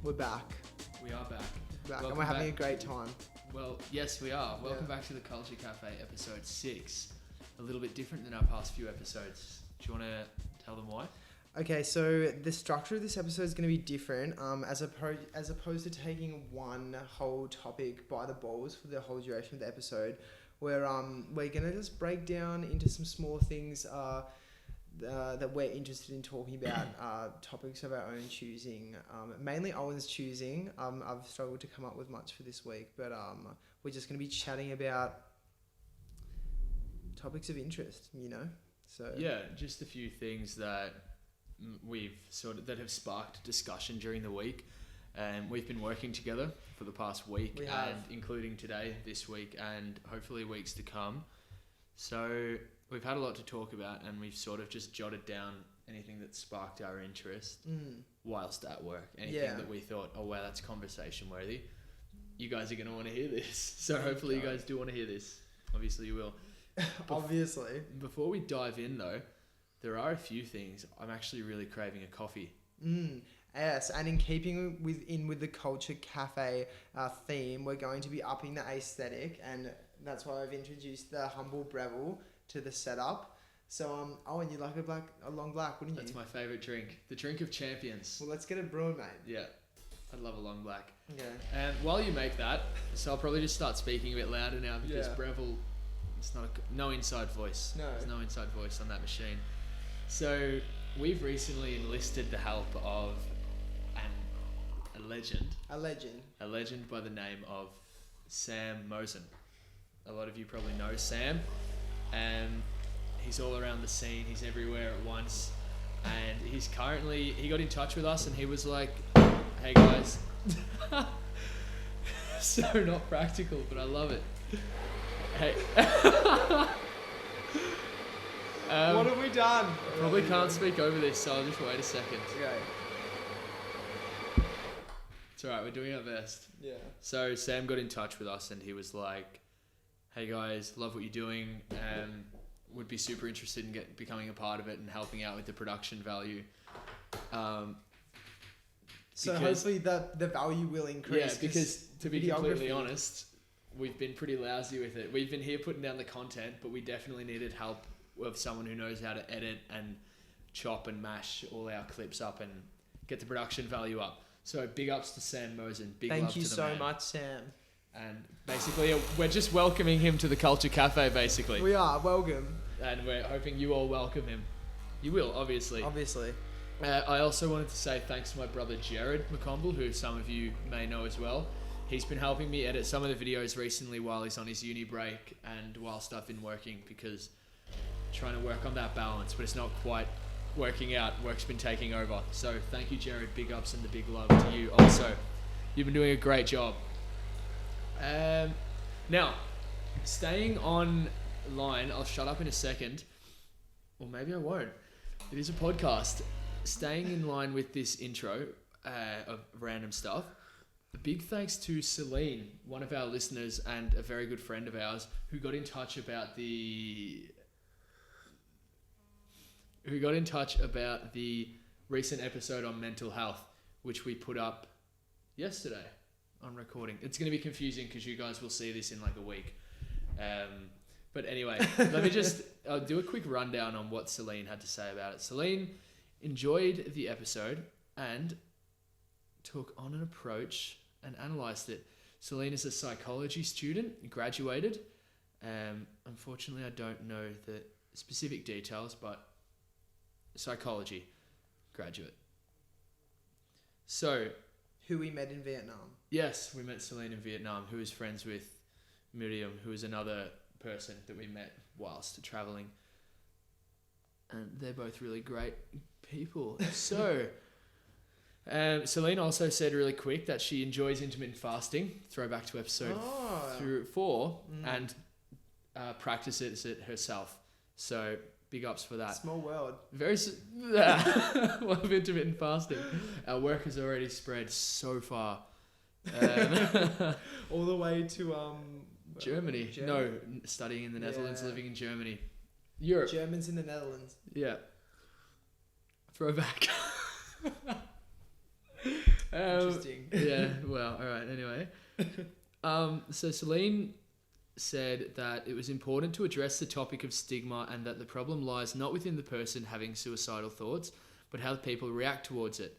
We're back. We are back. And we're having a great time. Well, yes, we are. Welcome back to the Culture Cafe, episode 6. A little bit different than our past few episodes. Do you want to tell them why? Okay, so the structure of this episode is going to be different. As opposed to taking one whole topic by the balls for the whole duration of the episode, we're going to just break down into some small things that we're interested in talking about, topics of our own choosing. Mainly Owen's choosing. I've struggled to come up with much for this week, but we're just going to be chatting about topics of interest, So yeah, just a few things that that have sparked discussion during the week. We've been working together for the past week, and including today, this week, and hopefully weeks to come. So we've had a lot to talk about, and we've sort of just jotted down anything that sparked our interest whilst at work. Anything that we thought, oh wow, that's conversation worthy. You guys are going to want to hear this. So hopefully you guys do want to hear this. Obviously you will. Obviously. Before we dive in though, there are a few things. I'm actually really craving a coffee. Yes, and in keeping with the Culture Cafe theme, we're going to be upping the aesthetic, and that's why I've introduced the Humble Breville to the setup. So, Owen, you like a long black, wouldn't you? That's my favourite drink. The drink of champions. Well, let's get it brewing, mate. Yeah, I'd love a long black. Okay. And while you make that, so I'll probably just start speaking a bit louder now because Breville, it's not no inside voice. No. There's no inside voice on that machine. So we've recently enlisted the help of a legend. A legend by the name of Sam Mosen. A lot of you probably know Sam. He's all around the scene. He's everywhere at once. And he got in touch with us and he was like, hey guys. So not practical, but I love it. Hey. What have we done? Probably can't speak over this, so I'll just wait a second. Okay. It's alright, we're doing our best. Yeah. So Sam got in touch with us and he was like, hey guys, love what you're doing. Would be super interested in becoming a part of it and helping out with the production value. So hopefully the value will increase. Yeah, because to be completely honest, we've been pretty lousy with it. We've been here putting down the content, but we definitely needed help of someone who knows how to edit and chop and mash all our clips up and get the production value up. So big ups to Sam Mosen. Thank you so much, Sam. And basically, we're just welcoming him to the Culture Cafe, basically. We are. Welcome. And we're hoping you all welcome him. You will, obviously. Obviously. I also wanted to say thanks to my brother Gerard McConville, who some of you may know as well. He's been helping me edit some of the videos recently while he's on his uni break and whilst I've been working, because trying to work on that balance, but it's not quite working out. Work's been taking over. So thank you, Gerard. Big ups and the big love to you also. You've been doing a great job. Now, staying online, I'll shut up in a second. Or maybe I won't. It is a podcast. Staying in line with this intro of random stuff. A big thanks to Celine, one of our listeners and a very good friend of ours, who got in touch about the recent episode on mental health, which we put up yesterday on recording. It's going to be confusing because you guys will see this in like a week. But anyway, let me just do a quick rundown on what Celine had to say about it. Celine enjoyed the episode and took on an approach and analysed it. Celine is a psychology student, graduated. Unfortunately, I don't know the specific details, but psychology graduate. So, who we met in Vietnam. Yes, we met Celine in Vietnam, who is friends with Miriam, who is another person that we met whilst travelling. And they're both really great people. So, Celine also said really quick that she enjoys intermittent fasting, throwback to episode 4, and practices it herself. So, big ups for that. Small world. Love intermittent fasting. Our work has already spread so far. All the way to Germany. No, studying in the Netherlands, living in Germany. Europe. Germans in the Netherlands. Yeah. Throwback. Interesting. Yeah, well, all right, anyway. So Celine said that it was important to address the topic of stigma and that the problem lies not within the person having suicidal thoughts, but how people react towards it.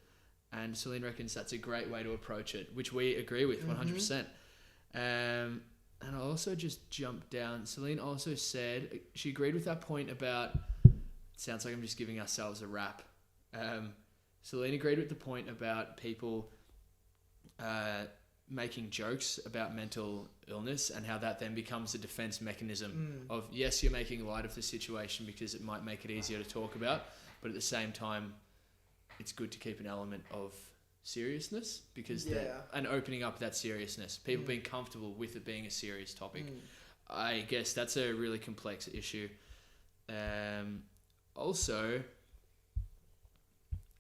And Celine reckons that's a great way to approach it, which we agree with 100%. And I'll also just jump down. Celine also said she agreed with that point about, it sounds like I'm just giving ourselves a rap. Celine agreed with the point about people making jokes about mental illness and how that then becomes a defense mechanism of, yes, you're making light of the situation because it might make it easier to talk about, but at the same time, it's good to keep an element of seriousness because and opening up that seriousness, people being comfortable with it being a serious topic. I guess that's a really complex issue. Also,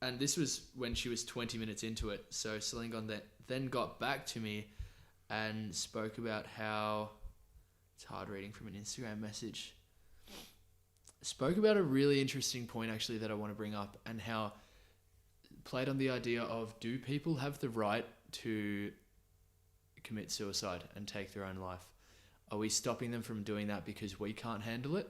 and this was when she was 20 minutes into it, so Celine then got back to me and spoke about how, it's hard reading from an Instagram message, spoke about a really interesting point actually that I want to bring up, and how played on the idea of, do people have the right to commit suicide and take their own life? Are we stopping them from doing that because we can't handle it?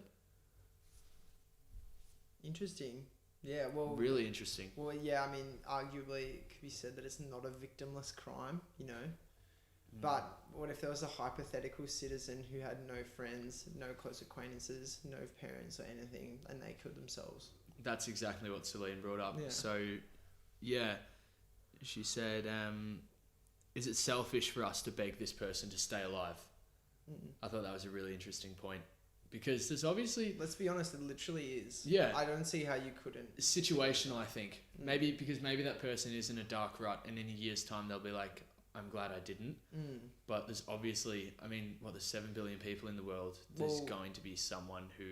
Interesting. Yeah, well... Really interesting. Well, yeah, I mean, arguably it could be said that it's not a victimless crime, you know? But what if there was a hypothetical citizen who had no friends, no close acquaintances, no parents or anything, and they killed themselves? That's exactly what Celine brought up. Yeah. So, yeah, she said, is it selfish for us to beg this person to stay alive? I thought that was a really interesting point. Because there's obviously... Let's be honest, it literally is. Yeah. I don't see how you couldn't. Situational, I think. Maybe because maybe that person is in a dark rut and in a year's time they'll be like, I'm glad I didn't. But there's obviously, I mean, there's 7 billion people in the world. There's going to be someone who...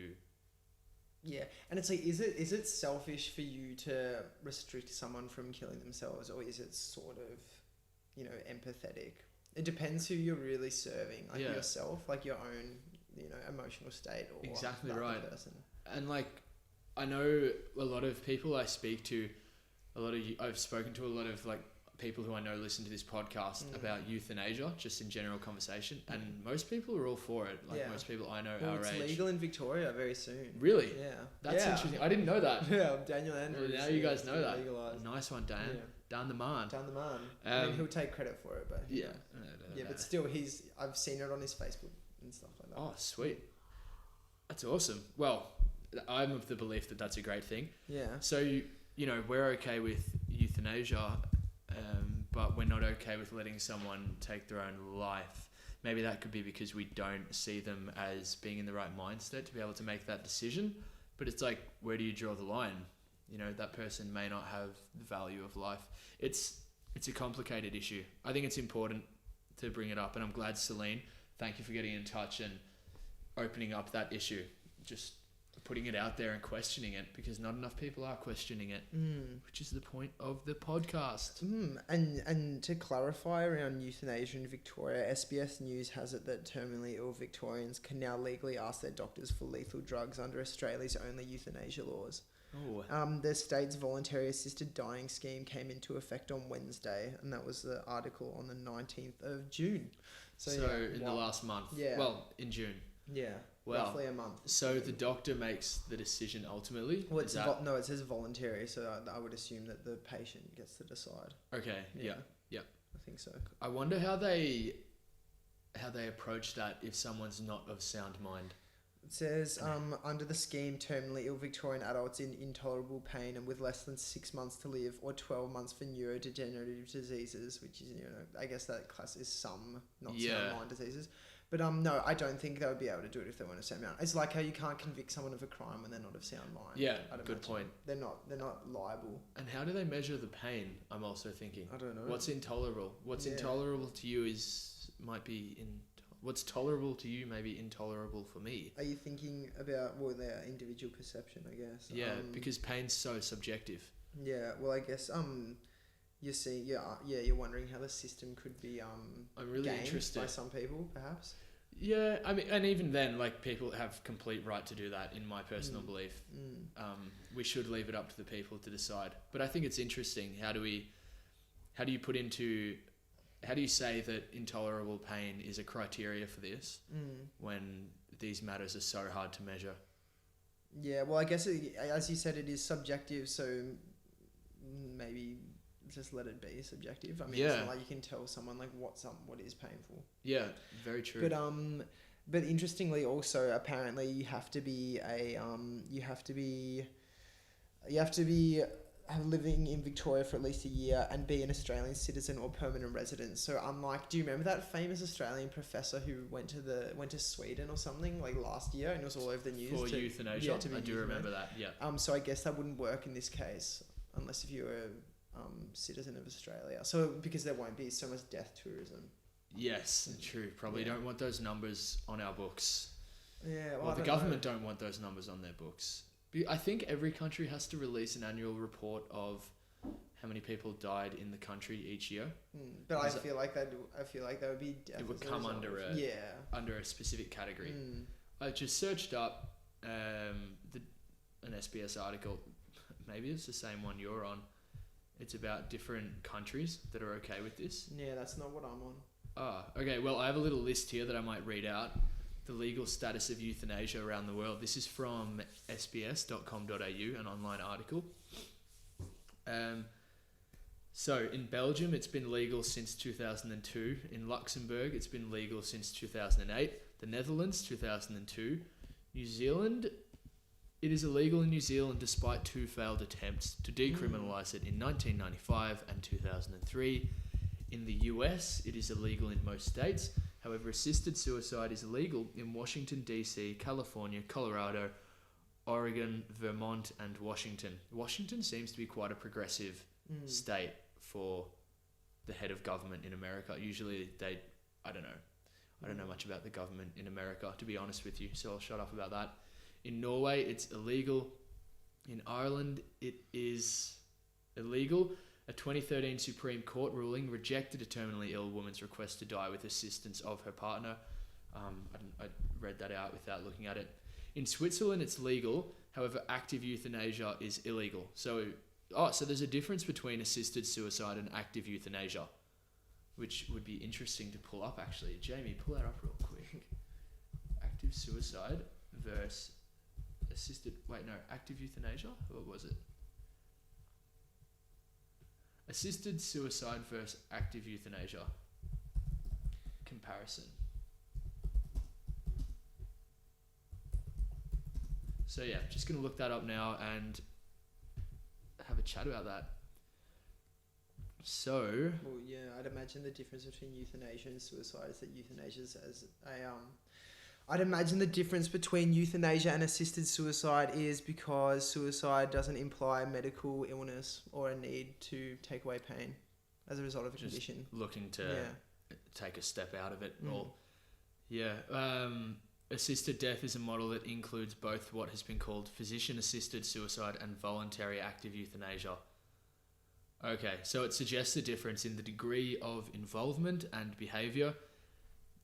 Yeah, and it's like, is it selfish for you to restrict someone from killing themselves, or is it sort of, you know, empathetic? It depends who you're really serving, like yourself, like your own... you know, emotional state or exactly that right person. And like, I know a lot of people I speak to, I've spoken to a lot of like people who I know listen to this podcast about euthanasia, just in general conversation, and most people are all for it. Like most people I know our it's age. It's legal in Victoria very soon. Really? Yeah. That's interesting. I didn't know that. Yeah, Daniel Andrews. Now you guys know that. Legalized. Nice one, Dan. Yeah. Dan the man. Dan the man. I mean, he'll take credit for it, but yeah. But still, I've seen it on his Facebook and stuff like that. Oh, sweet. That's awesome. Well, I'm of the belief that that's a great thing. Yeah. So, you know, we're okay with euthanasia, but we're not okay with letting someone take their own life. Maybe that could be because we don't see them as being in the right mindset to be able to make that decision. But it's like, where do you draw the line? You know, that person may not have the value of life. It's a complicated issue. I think it's important to bring it up, and I'm glad, Celine, thank you for getting in touch and opening up that issue, just putting it out there and questioning it, because not enough people are questioning it, which is the point of the podcast. And to clarify around euthanasia in Victoria, SBS News has it that terminally ill Victorians can now legally ask their doctors for lethal drugs under Australia's only euthanasia laws. The state's voluntary assisted dying scheme came into effect on Wednesday, and that was the article on the 19th of June. So in the last month. Yeah. Well, in June. Yeah. Well, roughly a month. So the doctor makes the decision ultimately? Well, no, it says voluntary, so I would assume that the patient gets to decide. Okay, yeah. I think so. I wonder how they approach that if someone's not of sound mind. It says, under the scheme, terminally ill Victorian adults in intolerable pain and with less than 6 months to live, or 12 months for neurodegenerative diseases, which is, you know, I guess that class is some not sound mind diseases. But no, I don't think they would be able to do it if they weren't of sound mind. It's like how you can't convict someone of a crime when they're not of sound mind. Yeah, good point. They're not liable. And how do they measure the pain? I'm also thinking. I don't know. What's intolerable? What's intolerable to you what's tolerable to you may be intolerable for me. Are you thinking about their individual perception, I guess? Yeah, because pain's so subjective. Yeah, well, I guess you see, you're wondering how the system could be I'm really interested by some people, perhaps. Yeah, I mean, and even then, like, people have complete right to do that, in my personal belief. We should leave it up to the people to decide. But I think it's interesting. How do how do you say that intolerable pain is a criteria for this when these matters are so hard to measure? Yeah, well, I guess as you said, it is subjective, so maybe just let it be subjective. I mean, it's not like you can tell someone like what is painful. Yeah, very true. But interestingly, also apparently you have to be living in Victoria for at least a year and be an Australian citizen or permanent resident. So unlike, do you remember that famous Australian professor who went to Sweden or something like last year, and it was all over the news for euthanasia? I do remember that. Yeah. So I guess that wouldn't work in this case unless if you were citizen of Australia. So because there won't be so much death tourism. Yes, true. Probably don't want those numbers on our books. Yeah. Well, the government don't want those numbers on their books. I think every country has to release an annual report of how many people died in the country each year. But I feel like that would be death. It would come under a specific category. I just searched up an SBS article. Maybe it's the same one you're on. It's about different countries that are okay with this. Yeah, that's not what I'm on. Okay. Well, I have a little list here that I might read out. The legal status of euthanasia around the world. This is from sbs.com.au, an online article. So in Belgium, it's been legal since 2002. In Luxembourg, it's been legal since 2008. The Netherlands, 2002. New Zealand, it is illegal in New Zealand despite 2 failed attempts to decriminalise it in 1995 and 2003. In the US, it is illegal in most states. However, assisted suicide is illegal in Washington, D.C., California, Colorado, Oregon, Vermont, and Washington. Washington seems to be quite a progressive state for the head of government in America. Usually I don't know. I don't know much about the government in America, to be honest with you, so I'll shut up about that. In Norway, it's illegal. In Ireland, it is illegal. A 2013 Supreme Court ruling rejected a terminally ill woman's request to die with assistance of her partner. I read that out without looking at it. In Switzerland, it's legal. However, active euthanasia is illegal. So there's a difference between assisted suicide and active euthanasia, which would be interesting to pull up, actually. Jamie, pull that up real quick. Active suicide versus active euthanasia? What was it? Assisted suicide versus active euthanasia. Comparison. So yeah, just going to look that up now and have a chat about that. So... Well, yeah, I'd imagine the difference between euthanasia and suicide is that euthanasia is I'd imagine the difference between euthanasia and assisted suicide is because suicide doesn't imply medical illness or a need to take away pain as a result of a condition. Looking to take a step out of it. Assisted death is a model that includes both what has been called physician-assisted suicide and voluntary active euthanasia. Okay, so it suggests a difference in the degree of involvement and behaviour.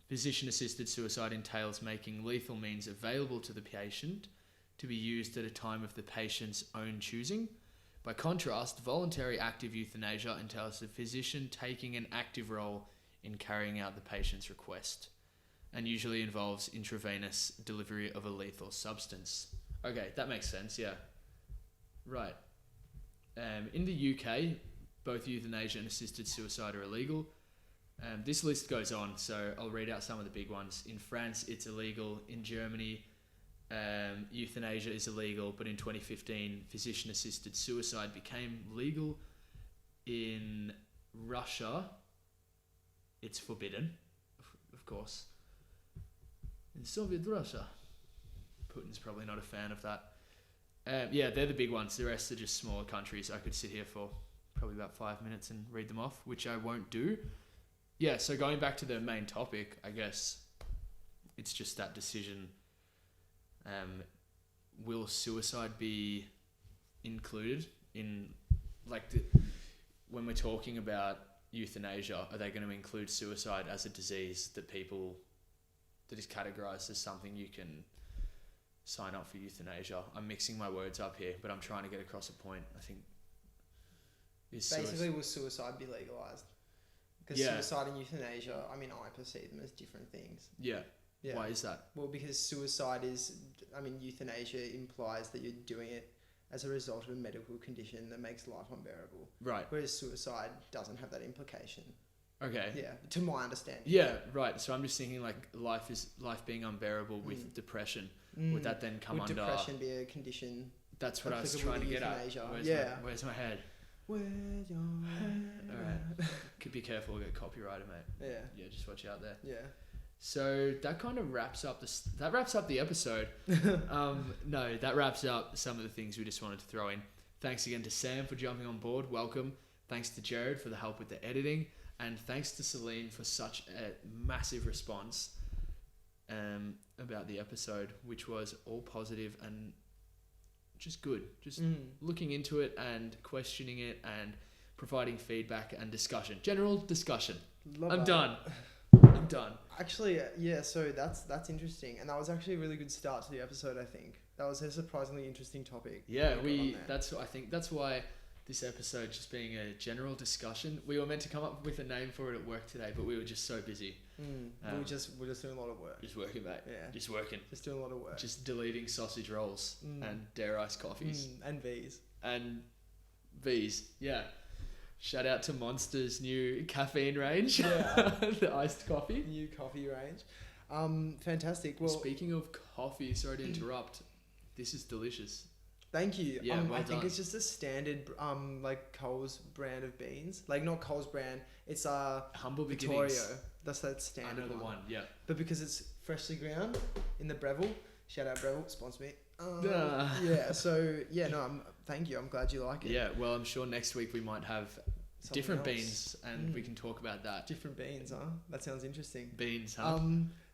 Physician-assisted suicide entails making lethal means available to the patient to be used at a time of the patient's own choosing. By contrast, voluntary active euthanasia entails the physician taking an active role in carrying out the patient's request and usually involves intravenous delivery of a lethal substance. Okay, that makes sense, yeah. Right. In the UK, both euthanasia and assisted suicide are illegal. This list goes on, so I'll read out some of the big ones. In France, it's illegal. In Germany, euthanasia is illegal, but in 2015, physician-assisted suicide became legal. In Russia, it's forbidden, of course. In Soviet Russia, Putin's probably not a fan of that. They're the big ones. The rest are just smaller countries. I could sit here for probably about 5 minutes and read them off, which I won't do. Yeah, so going back to the main topic, I guess it's just that decision. Will suicide be included in, when we're talking about euthanasia, are they going to include suicide as a disease that is categorized as something you can sign up for euthanasia? I'm mixing my words up here, but I'm trying to get across a point. I think Basically, will suicide be legalized? Because suicide and euthanasia, I mean, I perceive them as different things. Yeah. Yeah. Why is that? Well, because suicide is, I mean, euthanasia implies that you're doing it as a result of a medical condition that makes life unbearable. Right. Whereas suicide doesn't have that implication. Okay. Yeah, to my understanding. Yeah, right. So I'm just thinking like life being unbearable with depression. Would that then come under... Would depression be a condition? That's what I was trying to get at. Where's my head? Where's your head? Alright. Could be careful, we'll get copyrighted, mate. Yeah. Yeah, just watch out there. Yeah. So that kind of wraps up the episode. No, that wraps up some of the things we just wanted to throw in. Thanks again to Sam for jumping on board. Welcome. Thanks to Jared for the help with the editing. And thanks to Celine for such a massive response about the episode, which was all positive and just good. Just looking into it and questioning it and providing feedback and discussion. General discussion. I'm done. Actually, yeah, so that's interesting. And that was actually a really good start to the episode, I think. That was a surprisingly interesting topic. Yeah, I think that's why this episode just being a general discussion. We were meant to come up with a name for it at work today, but we were just so busy. We're just doing a lot of work. Just working, mate. Yeah. Just working. Just doing a lot of work. Just deleting sausage rolls and dare iced coffees. And V's. And V's, yeah. Shout out to Monster's new caffeine range. Yeah. The iced coffee. New coffee range. Fantastic. Well, speaking of coffee, sorry to interrupt. This is delicious. Thank you. Yeah, well I think done. it's just a standard like Coles brand of beans. Like not Coles brand. It's Humble Victoria. Beginnings. That's that standard. I know the one. Yeah. But because it's freshly ground in the Breville. Shout out Breville, sponsor me. Yeah. So yeah, no. Thank you. I'm glad you like it. Yeah. Well, I'm sure next week we might have Something different else. Beans, and we can talk about that. Different beans, huh? That sounds interesting. Beans, huh?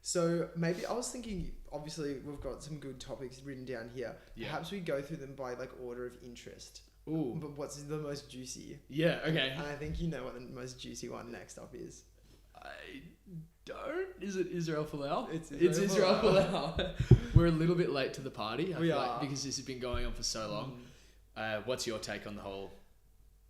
So maybe I was thinking, obviously we've got some good topics written down here. Yeah. Perhaps we go through them by like order of interest. Ooh. But what's the most juicy? Yeah, okay. And I think you know what the most juicy one next up is. I don't. Is it Israel Folau? It's Israel Folau. We're a little bit late to the party. I We feel are. like, because this has been going on for so long. What's your take on the whole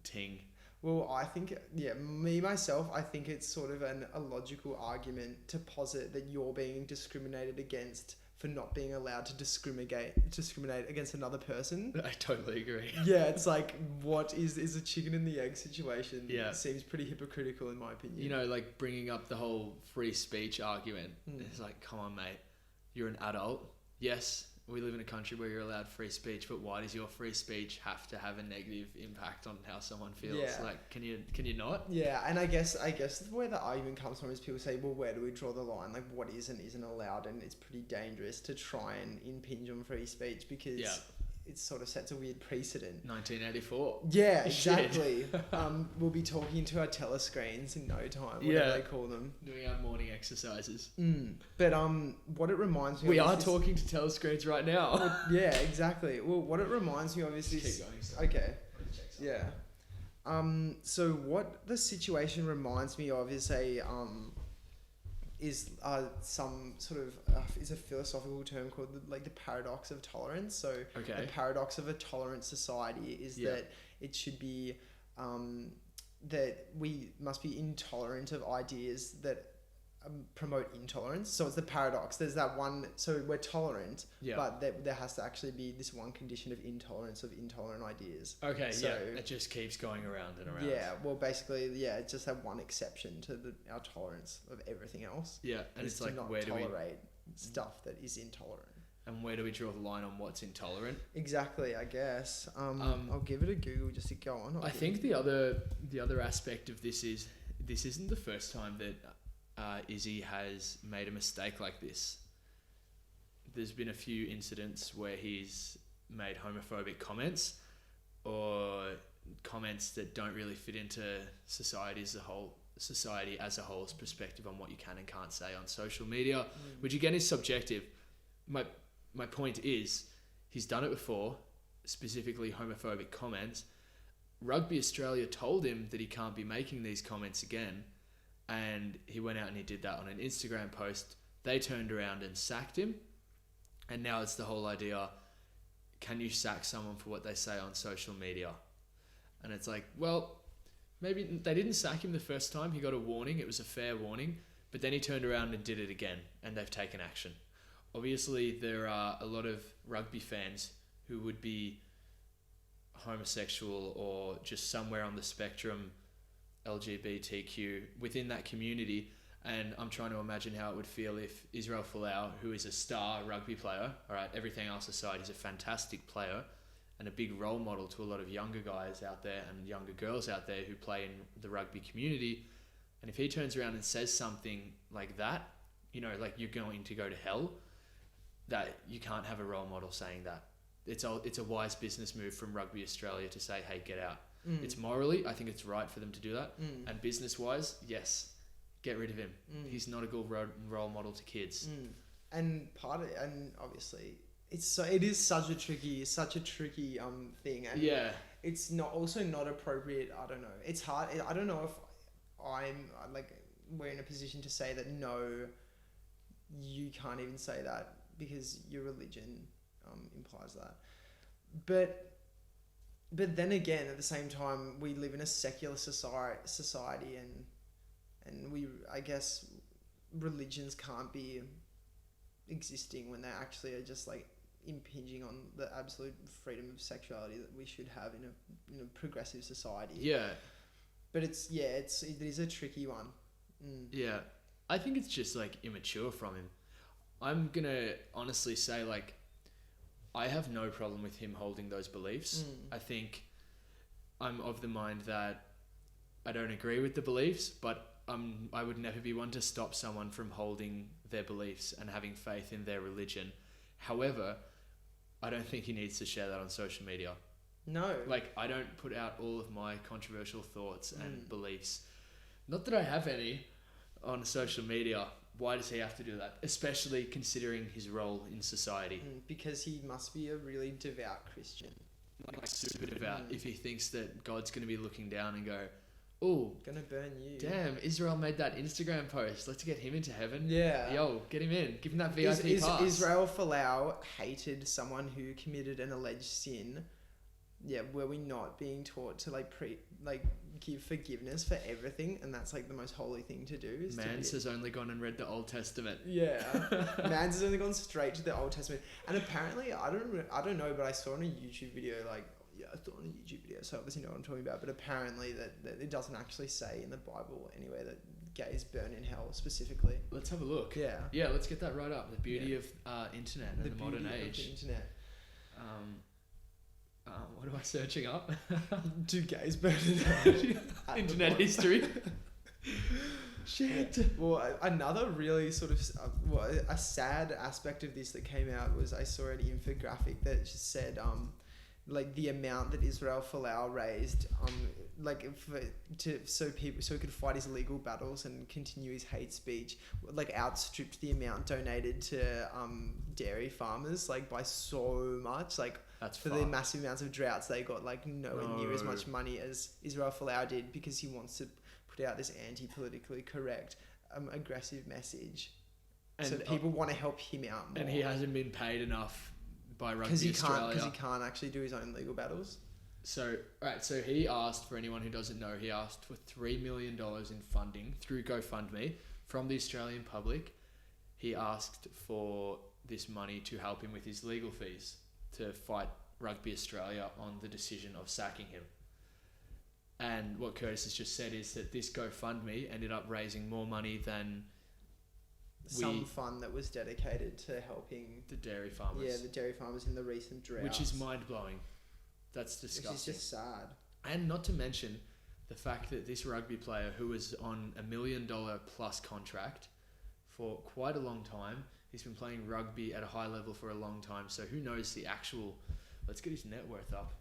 ting? Well, I think, myself, I think it's sort of a logical argument to posit that you're being discriminated against for not being allowed to discriminate against another person. I totally agree. Yeah, it's like, what is a chicken and the egg situation? Yeah. It seems pretty hypocritical in my opinion. You know, like bringing up the whole free speech argument. It's like, come on, mate. You're an adult. Yes, we live in a country where you're allowed free speech, but why does your free speech have to have a negative impact on how someone feels? Yeah. Like, can you not? Yeah, and I guess where the argument comes from is people say, well, where do we draw the line? Like, what is and isn't allowed, and it's pretty dangerous to try and impinge on free speech because it sort of sets a weird precedent. 1984. Yeah, exactly. We'll be talking to our telescreens in no time, whatever they call them. Doing our morning exercises. But what it reminds me We of are talking to telescreens right now. Yeah, exactly. Well, what it reminds me of is this... Keep going. Okay. Yeah. So what the situation reminds me of is some sort of is a philosophical term called the paradox of tolerance. So the paradox of a tolerant society is that it should be that we must be intolerant of ideas that promote intolerance. So it's the paradox. There's that one. So we're tolerant, but there has to actually be this one condition of intolerance of intolerant ideas. Okay, so, it just keeps going around and around. Yeah, well, basically, it's just that one exception to our tolerance of everything else. Yeah, and it's like, not where do we tolerate stuff that is intolerant? And where do we draw the line on what's intolerant? Exactly, I guess. I'll give it a Google just to go on. I think the other aspect of this is this isn't the first time that Izzy has made a mistake like this. There's been a few incidents where he's made homophobic comments or comments that don't really fit into society as a whole's perspective on what you can and can't say on social media, which again is subjective. My point is, he's done it before, specifically homophobic comments. Rugby Australia told him that he can't be making these comments again, and he went out and he did that on an Instagram post. They turned around and sacked him, and now it's the whole idea, can you sack someone for what they say on social media? And it's like, well, maybe they didn't sack him the first time. He got a warning. It was a fair warning. But then he turned around and did it again, and they've taken action. Obviously, there are a lot of rugby fans who would be homosexual or just somewhere on the spectrum, LGBTQ, within that community. And I'm trying to imagine how it would feel if Israel Folau, who is a star rugby player, all right, everything else aside, he's a fantastic player and a big role model to a lot of younger guys out there and younger girls out there who play in the rugby community. And if he turns around and says something like that, you know, like you're going to go to hell, that you can't have a role model saying that. It's a wise business move from Rugby Australia to say, hey, get out. It's morally, I think it's right for them to do that. And business-wise, yes, get rid of him. He's not a good role model to kids. And obviously, it is such a tricky thing. And yeah, it's not appropriate. I don't know. It's hard. I don't know if we're in a position to say that no, you can't even say that because your religion implies that. But then again, at the same time, we live in a secular society, and I guess religions can't be existing when they actually are just like impinging on the absolute freedom of sexuality that we should have in a progressive society. Yeah. But it is a tricky one. Yeah. I think it's just like immature from him. I'm gonna honestly say, like, I have no problem with him holding those beliefs. I think I'm of the mind that I don't agree with the beliefs, but I would never be one to stop someone from holding their beliefs and having faith in their religion. However, I don't think he needs to share that on social media. No. Like, I don't put out all of my controversial thoughts and beliefs. Not that I have any on social media. Why does he have to do that? Especially considering his role in society. Because he must be a really devout Christian. Like super devout. If he thinks that God's going to be looking down and go, oh, gonna burn you. Damn, Israel made that Instagram post. Let's get him into heaven. Yeah. Yo, get him in. Give him that VIP pass. Israel Folau hated someone who committed an alleged sin. Yeah, were we not being taught to give forgiveness for everything, and that's like the most holy thing to do? Mans has only gone and read the Old Testament. Yeah, Mans has only gone straight to the Old Testament, and apparently I don't know, but I saw on a YouTube video so obviously know what I'm talking about. But apparently that it doesn't actually say in the Bible anywhere that gays burn in hell specifically. Let's have a look. Yeah, let's get that right up. The beauty of internet and the modern age. The internet. What am I searching up? Do gays burn in hell? Internet history. Shit. Well, another really sort of a sad aspect of this that came out was I saw an infographic that just said like the amount that Israel Folau raised so he could fight his legal battles and continue his hate speech, like outstripped the amount donated to dairy farmers like by so much. Like, that's for the massive amounts of droughts, they got like nowhere near as much money as Israel Folau did, because he wants to put out this anti-politically correct aggressive message, so that people want to help him out more. And he hasn't been paid enough by Rugby Australia. Because he can't actually do his own legal battles. So he asked, for anyone who doesn't know, he asked for $3 million in funding through GoFundMe from the Australian public. He asked for this money to help him with his legal fees to fight Rugby Australia on the decision of sacking him. And what Curtis has just said is that this GoFundMe ended up raising more money than some fund that was dedicated to helping the dairy farmers. Yeah, the dairy farmers in the recent drought. Which is mind-blowing. That's disgusting. Which is just sad. And not to mention the fact that this rugby player, who was on $1 million plus contract for quite a long time, he's been playing rugby at a high level for a long time, so who knows the actual... Let's get his net worth up.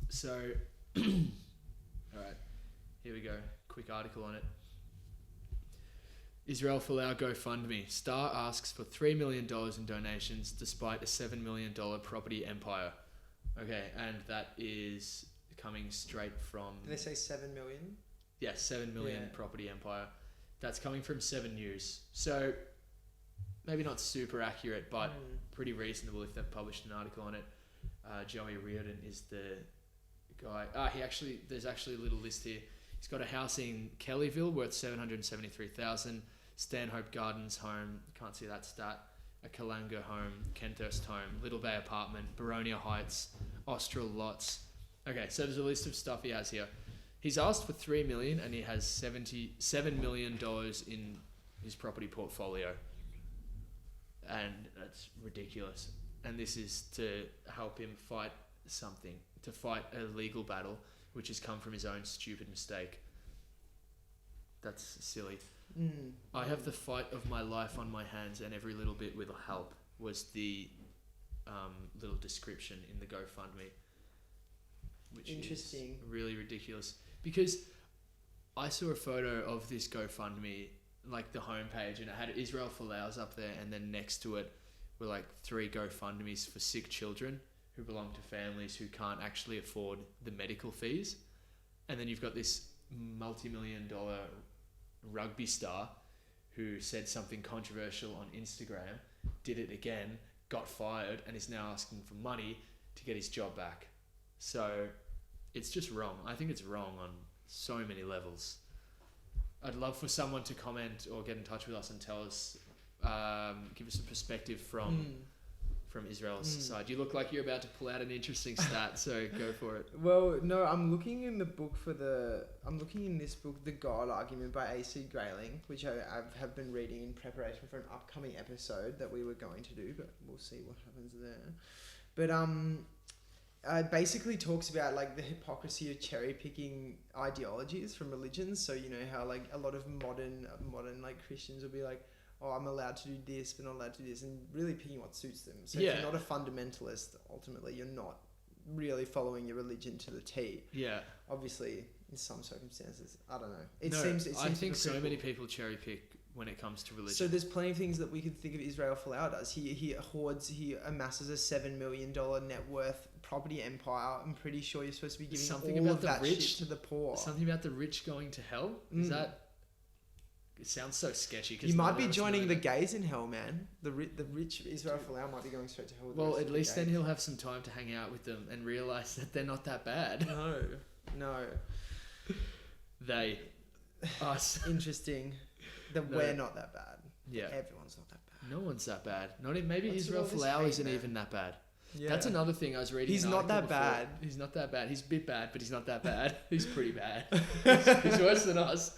So, alright, here we go. Quick article on it. Israel Folau GoFundMe. Star asks for $3 million in donations despite a $7 million property empire. Okay, and that is coming straight from... Did they say 7 million? Yeah, 7 million property empire. That's coming from 7 News. So, maybe not super accurate, but pretty reasonable if they've published an article on it. Joey Reardon is the guy. There's actually a little list here. He's got a house in Kellyville worth $773,000. Stanhope Gardens home, can't see that stat. A Kalanga home, Kenthurst home, Little Bay apartment, Baronia Heights, Austral lots. Okay, so there's a list of stuff he has here. He's asked for $3 million and he has $77 million in his property portfolio. And that's ridiculous. And this is to help him fight something, to fight a legal battle, which has come from his own stupid mistake. That's silly. I have the fight of my life on my hands and every little bit will help was the little description in the GoFundMe. Which Interesting. Is really ridiculous. Because I saw a photo of this GoFundMe, like the homepage, and it had Israel Folau's up there, and then next to it were like 3 GoFundMes for sick children who belong to families who can't actually afford the medical fees. And then you've got this multi-million-dollar rugby star who said something controversial on Instagram, did it again, got fired, and is now asking for money to get his job back. So it's just wrong. I think it's wrong on so many levels. I'd love for someone to comment or get in touch with us and tell us, give us a perspective from Israel's side. You look like you're about to pull out an interesting stat, so go for it. Well, no, I'm looking in this book, The God Argument by A.C. Grayling, which I have been reading in preparation for an upcoming episode that we were going to do, but we'll see what happens there. But it basically talks about like the hypocrisy of cherry picking ideologies from religions. So you know how like a lot of modern like Christians will be like, oh, I'm allowed to do this, but not allowed to do this, and really picking what suits them. So if you're not a fundamentalist, ultimately you're not really following your religion to the T. Yeah. Obviously, in some circumstances, I don't know. I think so many people cherry pick when it comes to religion. So there's plenty of things that we could think of Israel Folau does. He amasses a $7 million net worth property empire. I'm pretty sure you're supposed to be giving something all about of the that rich, shit to the poor. Something about the rich going to hell? Is that... It sounds so sketchy. You might be joining the gays in hell, man. The rich Israel Folau might be going straight to hell. Well, at least then he'll have some time to hang out with them and realise that they're not that bad. No. They. Us. Interesting. We're not that bad. Yeah. Everyone's not that bad. No one's that bad. Not even, maybe Israel Folau isn't even that bad. Yeah. That's another thing I was reading. He's not that bad. He's not that bad. He's a bit bad, but he's not that bad. He's pretty bad. He's worse than us.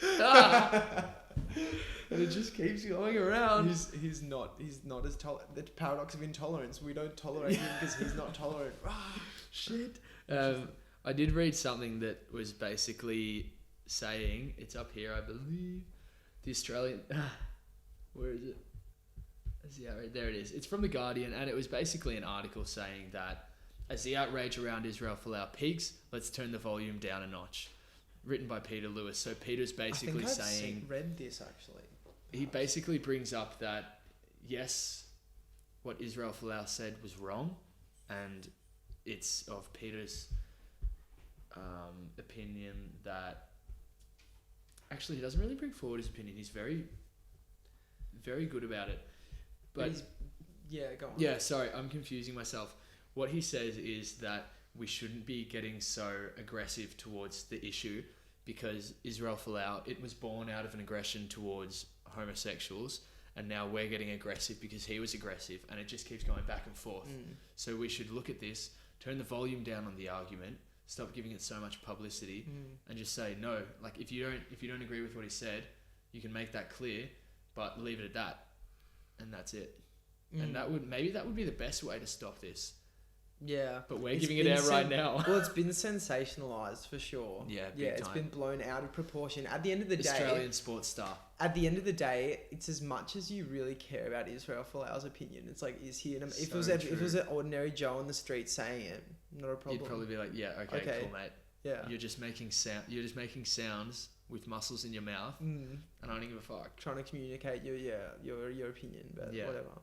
And it just keeps going around. He's not as tolerant. The paradox of intolerance. We don't tolerate him because he's not tolerant. Shit. I did read something that was basically saying, it's up here, I believe, the Australian... where is it? Yeah, right, there it is. It's from The Guardian, and it was basically an article saying that as the outrage around Israel Folau peaks, let's turn the volume down a notch. Written by Peter Lewis. So Peter's basically saying... read this, actually. He basically brings up that, yes, what Israel Folau said was wrong, and it's of Peter's opinion that... Actually, he doesn't really bring forward his opinion. He's very, very good about it. But go on. Yeah, sorry, I'm confusing myself. What he says is that we shouldn't be getting so aggressive towards the issue because Israel Folau, it was born out of an aggression towards homosexuals, and now we're getting aggressive because he was aggressive, and it just keeps going back and forth. So we should look at this, turn the volume down on the argument, stop giving it so much publicity, and just say no. Like if you don't agree with what he said, you can make that clear, but leave it at that, and that's it. And that would be the best way to stop this. Yeah, but we're giving it out right now. Well, it's been sensationalized for sure. Yeah, it's been blown out of proportion. At the end of the day, Australian sports star. At the end of the day, it's as much as you really care about Israel Folau's opinion. It's like, is he? If it was an ordinary Joe on the street saying it, not a problem. You'd probably be like, yeah, okay, cool, mate. Yeah, you're just making sounds with muscles in your mouth, and I don't give a fuck. Trying to communicate your opinion, but whatever.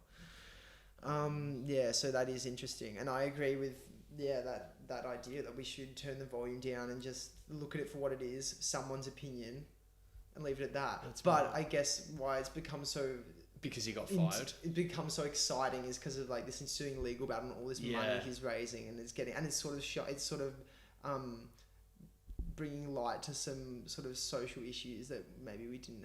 So that is interesting, and I agree with that idea that we should turn the volume down and just look at it for what it is, someone's opinion, and leave it at that. I guess why it's become so Because he got fired. It becomes so exciting is because of like this ensuing legal battle and all this money he's raising, and it's sort of bringing light to some sort of social issues that maybe we didn't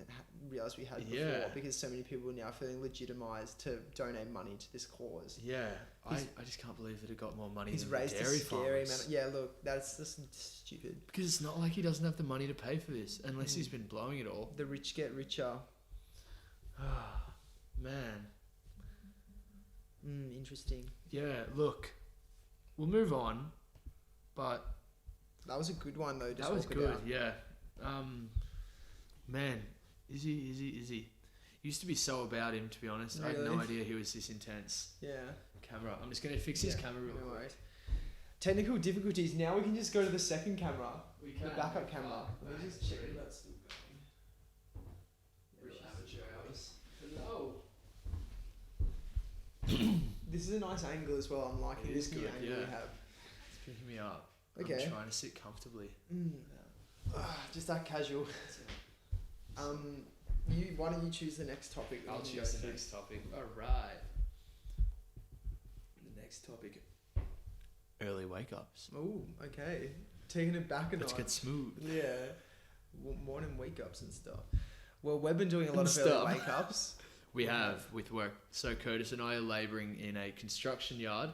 realize we had before, because so many people are now feeling legitimized to donate money to this cause. Yeah, I just can't believe that it got more money. He's than raised the dairy a scary amount. farmers. Yeah, look, that's just stupid. Because it's not like he doesn't have the money to pay for this, unless he's been blowing it all. The rich get richer. Man. Interesting. Yeah, look, we'll move on, but that was a good one though. That was good. Yeah. Man, is he? Used to be so about him, to be honest. Really? I had no idea he was this intense. Yeah. Camera. I'm just gonna fix his camera real quick. Worries. Technical difficulties. Now we can just go to the second camera. We can. The backup camera. Let me just check if that's still going. Hello. This is a nice angle as well. I'm liking this new angle we have. It's picking me up. Okay. I'm trying to sit comfortably. Just that casual. Why don't you choose the next topic? I'll choose the next topic. All right. The next topic. Early wake ups. Oh, okay. Taking it back a notch. Let's get smooth. Yeah. Morning wake ups and stuff. Well, we've been doing a lot of early wake ups. We have with work. So Curtis and I are labouring in a construction yard,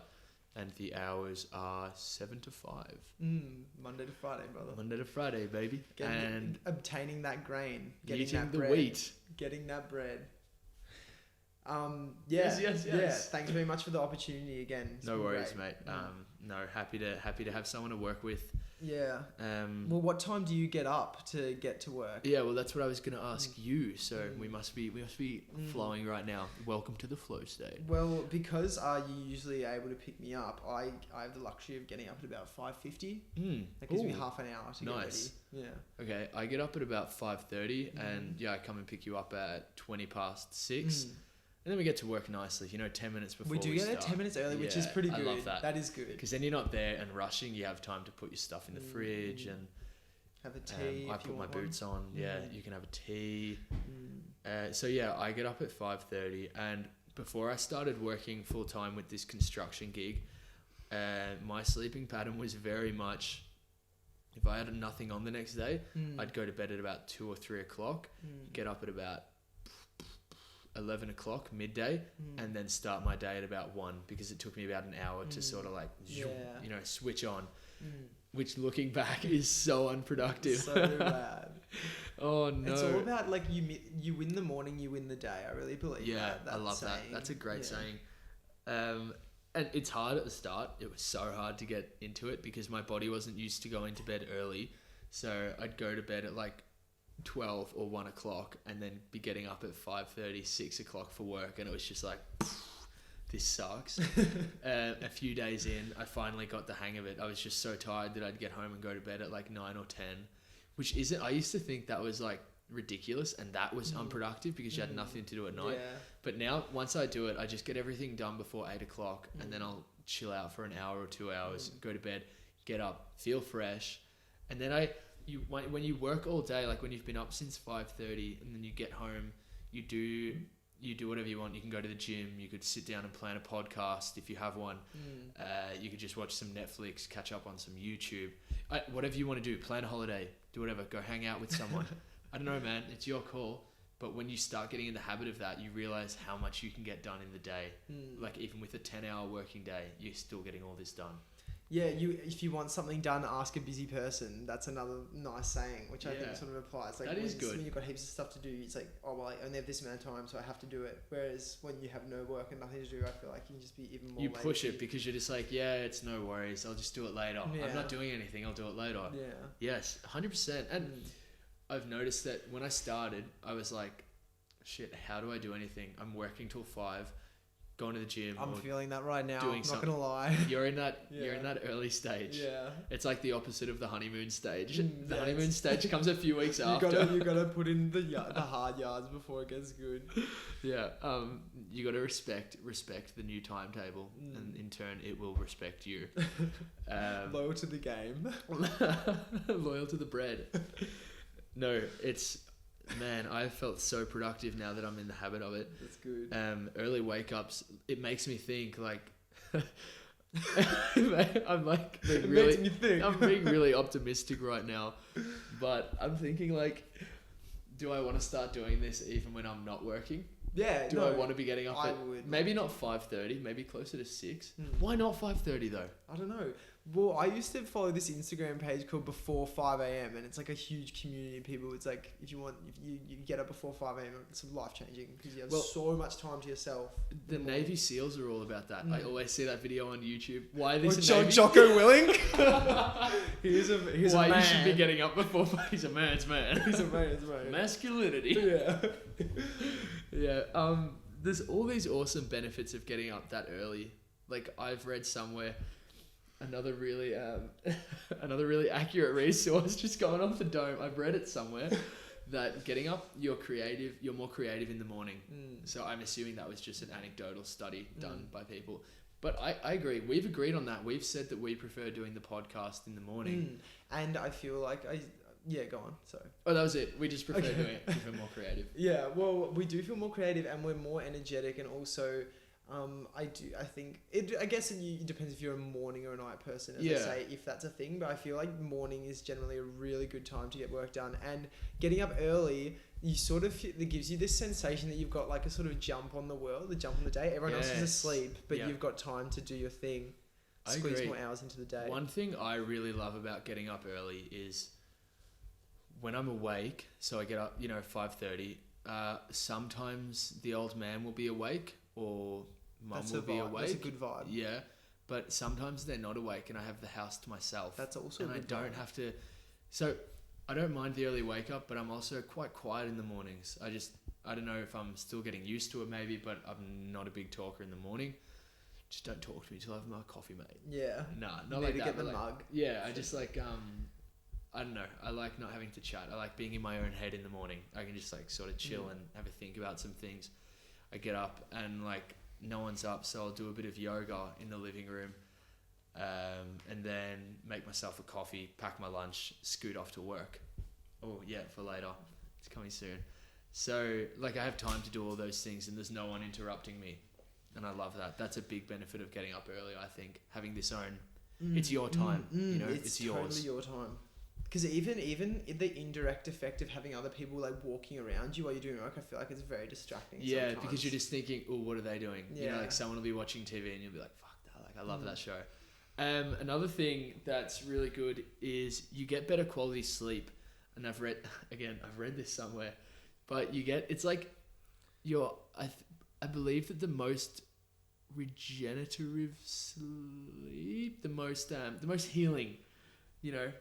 and the hours are 7 to 5. Monday to Friday, brother. Monday to Friday, baby. And obtaining that grain, getting the wheat, getting that bread. Yes. Yeah. Thanks very much for the opportunity again. No worries, mate. No, happy to have someone to work with. Yeah. Well, what time do you get up to get to work? Yeah, well, that's what I was going to ask you. So we must be flowing right now. Welcome to the flow state. Well, because you're usually able to pick me up, I have the luxury of getting up at about 5:50. That gives me half an hour to get ready. Yeah. Okay, I get up at about 5:30, and I come and pick you up at 6:20. And then we get to work nicely, 10 minutes before we do get there 10 minutes early, which is pretty good. I love that. That is good. Because then you're not there and rushing. You have time to put your stuff in the fridge and have a tea. I put my boots on. Yeah, you can have a tea. So I get up at 5:30, and before I started working full time with this construction gig, my sleeping pattern was very much, if I had nothing on the next day, I'd go to bed at about 2 or 3 o'clock, get up at about 11 o'clock midday, and then start my day at about 1, because it took me about an hour to sort of switch on, which looking back is so unproductive. So bad. Oh no, it's all about like you win the morning, you win the day. I really believe that I love saying. That's a great saying. And it's hard at the start. It was so hard to get into it because my body wasn't used to going to bed early, so I'd go to bed at like 12 or 1 o'clock and then be getting up at 5:30, 6 o'clock for work, and it was just like, this sucks. A few days in, I finally got the hang of it. I was just so tired that I'd get home and go to bed at like 9 or 10, which isn't, I used to think that was like ridiculous and that was unproductive because you had nothing to do at night. But now once I do it, I just get everything done before 8 o'clock and then I'll chill out for an hour or 2 hours, go to bed, get up, feel fresh, and then when you work all day, like when you've been up since 5:30 and then you get home, you do whatever you want. You can go to the gym, you could sit down and plan a podcast if you have one. You could just watch some Netflix, catch up on some YouTube, whatever you want to do. Plan a holiday, do whatever, go hang out with someone. I don't know, man, it's your call. But when you start getting in the habit of that, you realize how much you can get done in the day. Like even with a 10-hour working day, you're still getting all this done. Yeah, if you want something done, ask a busy person. That's another nice saying, which I think sort of applies. Like, that is good. When you've got heaps of stuff to do, it's like, oh, well, I only have this amount of time, so I have to do it. Whereas when you have no work and nothing to do, I feel like you can just be even more lazy. Push it because you're just like, yeah, it's no worries. I'll just do it later. Yeah. I'm not doing anything. I'll do it later. Yeah. Yes, 100%. And I've noticed that when I started, I was like, shit, how do I do anything? I'm working till 5. Going to the gym. I'm feeling that right now. I'm not gonna lie. You're in that. You're in that early stage. Yeah. It's like the opposite of the honeymoon stage. The honeymoon stage comes a few weeks after. You gotta put in the hard yards before it gets good. Yeah. You gotta respect the new timetable, and in turn, it will respect you. Loyal to the game. Loyal to the bread. No, it's Man, I felt so productive now that I'm in the habit of it. That's good. Early wake ups, it makes me think like I'm like being Makes me think. I'm being really optimistic right now, but I'm thinking like, do I want to start doing this even when I'm not working? Yeah. Do I want to be getting up I at would. maybe not 5:30, maybe closer to 6? Hmm. Why not 5:30 though? I don't know. Well, I used to follow this Instagram page called Before 5 a.m. and it's like a huge community of people. It's like if you get up before 5 a.m. it's life changing because you have so much time to yourself. The Navy SEAls are all about that. I always see that video on YouTube. Why Or this Jocko Willink. he's why a man. you should be getting up before he's a man's man. He's a man's man. Masculinity. Yeah. Yeah. There's all these awesome benefits of getting up that early. Like I've read somewhere another really accurate resource just going off the dome. I've read it somewhere that getting up you're more creative in the morning. So I'm assuming that was just an anecdotal study done by people. But I agree. We've agreed on that. We've said that we prefer doing the podcast in the morning. And I feel like go on. Sorry. Oh, that was it. We just prefer doing it. We feel more creative. Yeah, well, we do feel more creative and we're more energetic, and also I guess it depends if you're a morning or a night person, as I say, if that's a thing, but I feel like morning is generally a really good time to get work done, and getting up early, it gives you this sensation that you've got like a sort of jump on the world, a jump on the day. Everyone else is asleep, but you've got time to do your thing, squeeze more hours into the day. One thing I really love about getting up early is when I'm awake, so I get up, 5:30, sometimes the old man will be awake or mum will be awake. That's a good vibe. Yeah, but sometimes they're not awake and I have the house to myself. That's also and a good I don't vibe. have to. So I don't mind the early wake up, but I'm also quite quiet in the mornings. I don't know if I'm still getting used to it maybe, but I'm not a big talker in the morning. Just don't talk to me till I have my coffee, mate. Yeah. Nah, You not need like to that. get the but mug. Yeah, I just like I don't know. I like not having to chat. I like being in my own head in the morning. I can just like sort of chill and have a think about some things. I get up and like no one's up, so I'll do a bit of yoga in the living room, and then make myself a coffee, pack my lunch, scoot off to work. Oh yeah, for later. It's coming soon. So like I have time to do all those things and there's no one interrupting me. And I love that. That's a big benefit of getting up early, I think. Having this own... It's your time, it's yours. It's totally your time. Because even the indirect effect of having other people like walking around you while you're doing work, I feel like it's very distracting. Yeah, sometimes. because you're just thinking, oh, what are they doing? Yeah. Like someone will be watching TV and you'll be like, fuck that. Like I love that show. Another thing that's really good is you get better quality sleep. And I've read this somewhere, but it's like I believe that the most regenerative sleep, the most healing,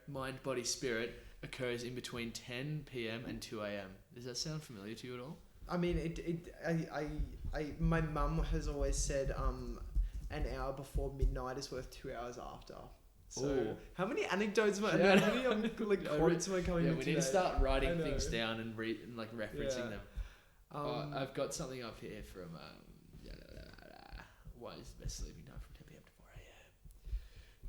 mind, body, spirit occurs in between 10 p.m. and 2 a.m. Does that sound familiar to you at all? I mean, my mum has always said, an hour before midnight is worth 2 hours after. So Ooh. How many anecdotes how many quotes am I coming Yeah, with we today? need to start writing things down and referencing them. I've got something up here from why is the best sleeping time from 10 p.m. to 4 a.m.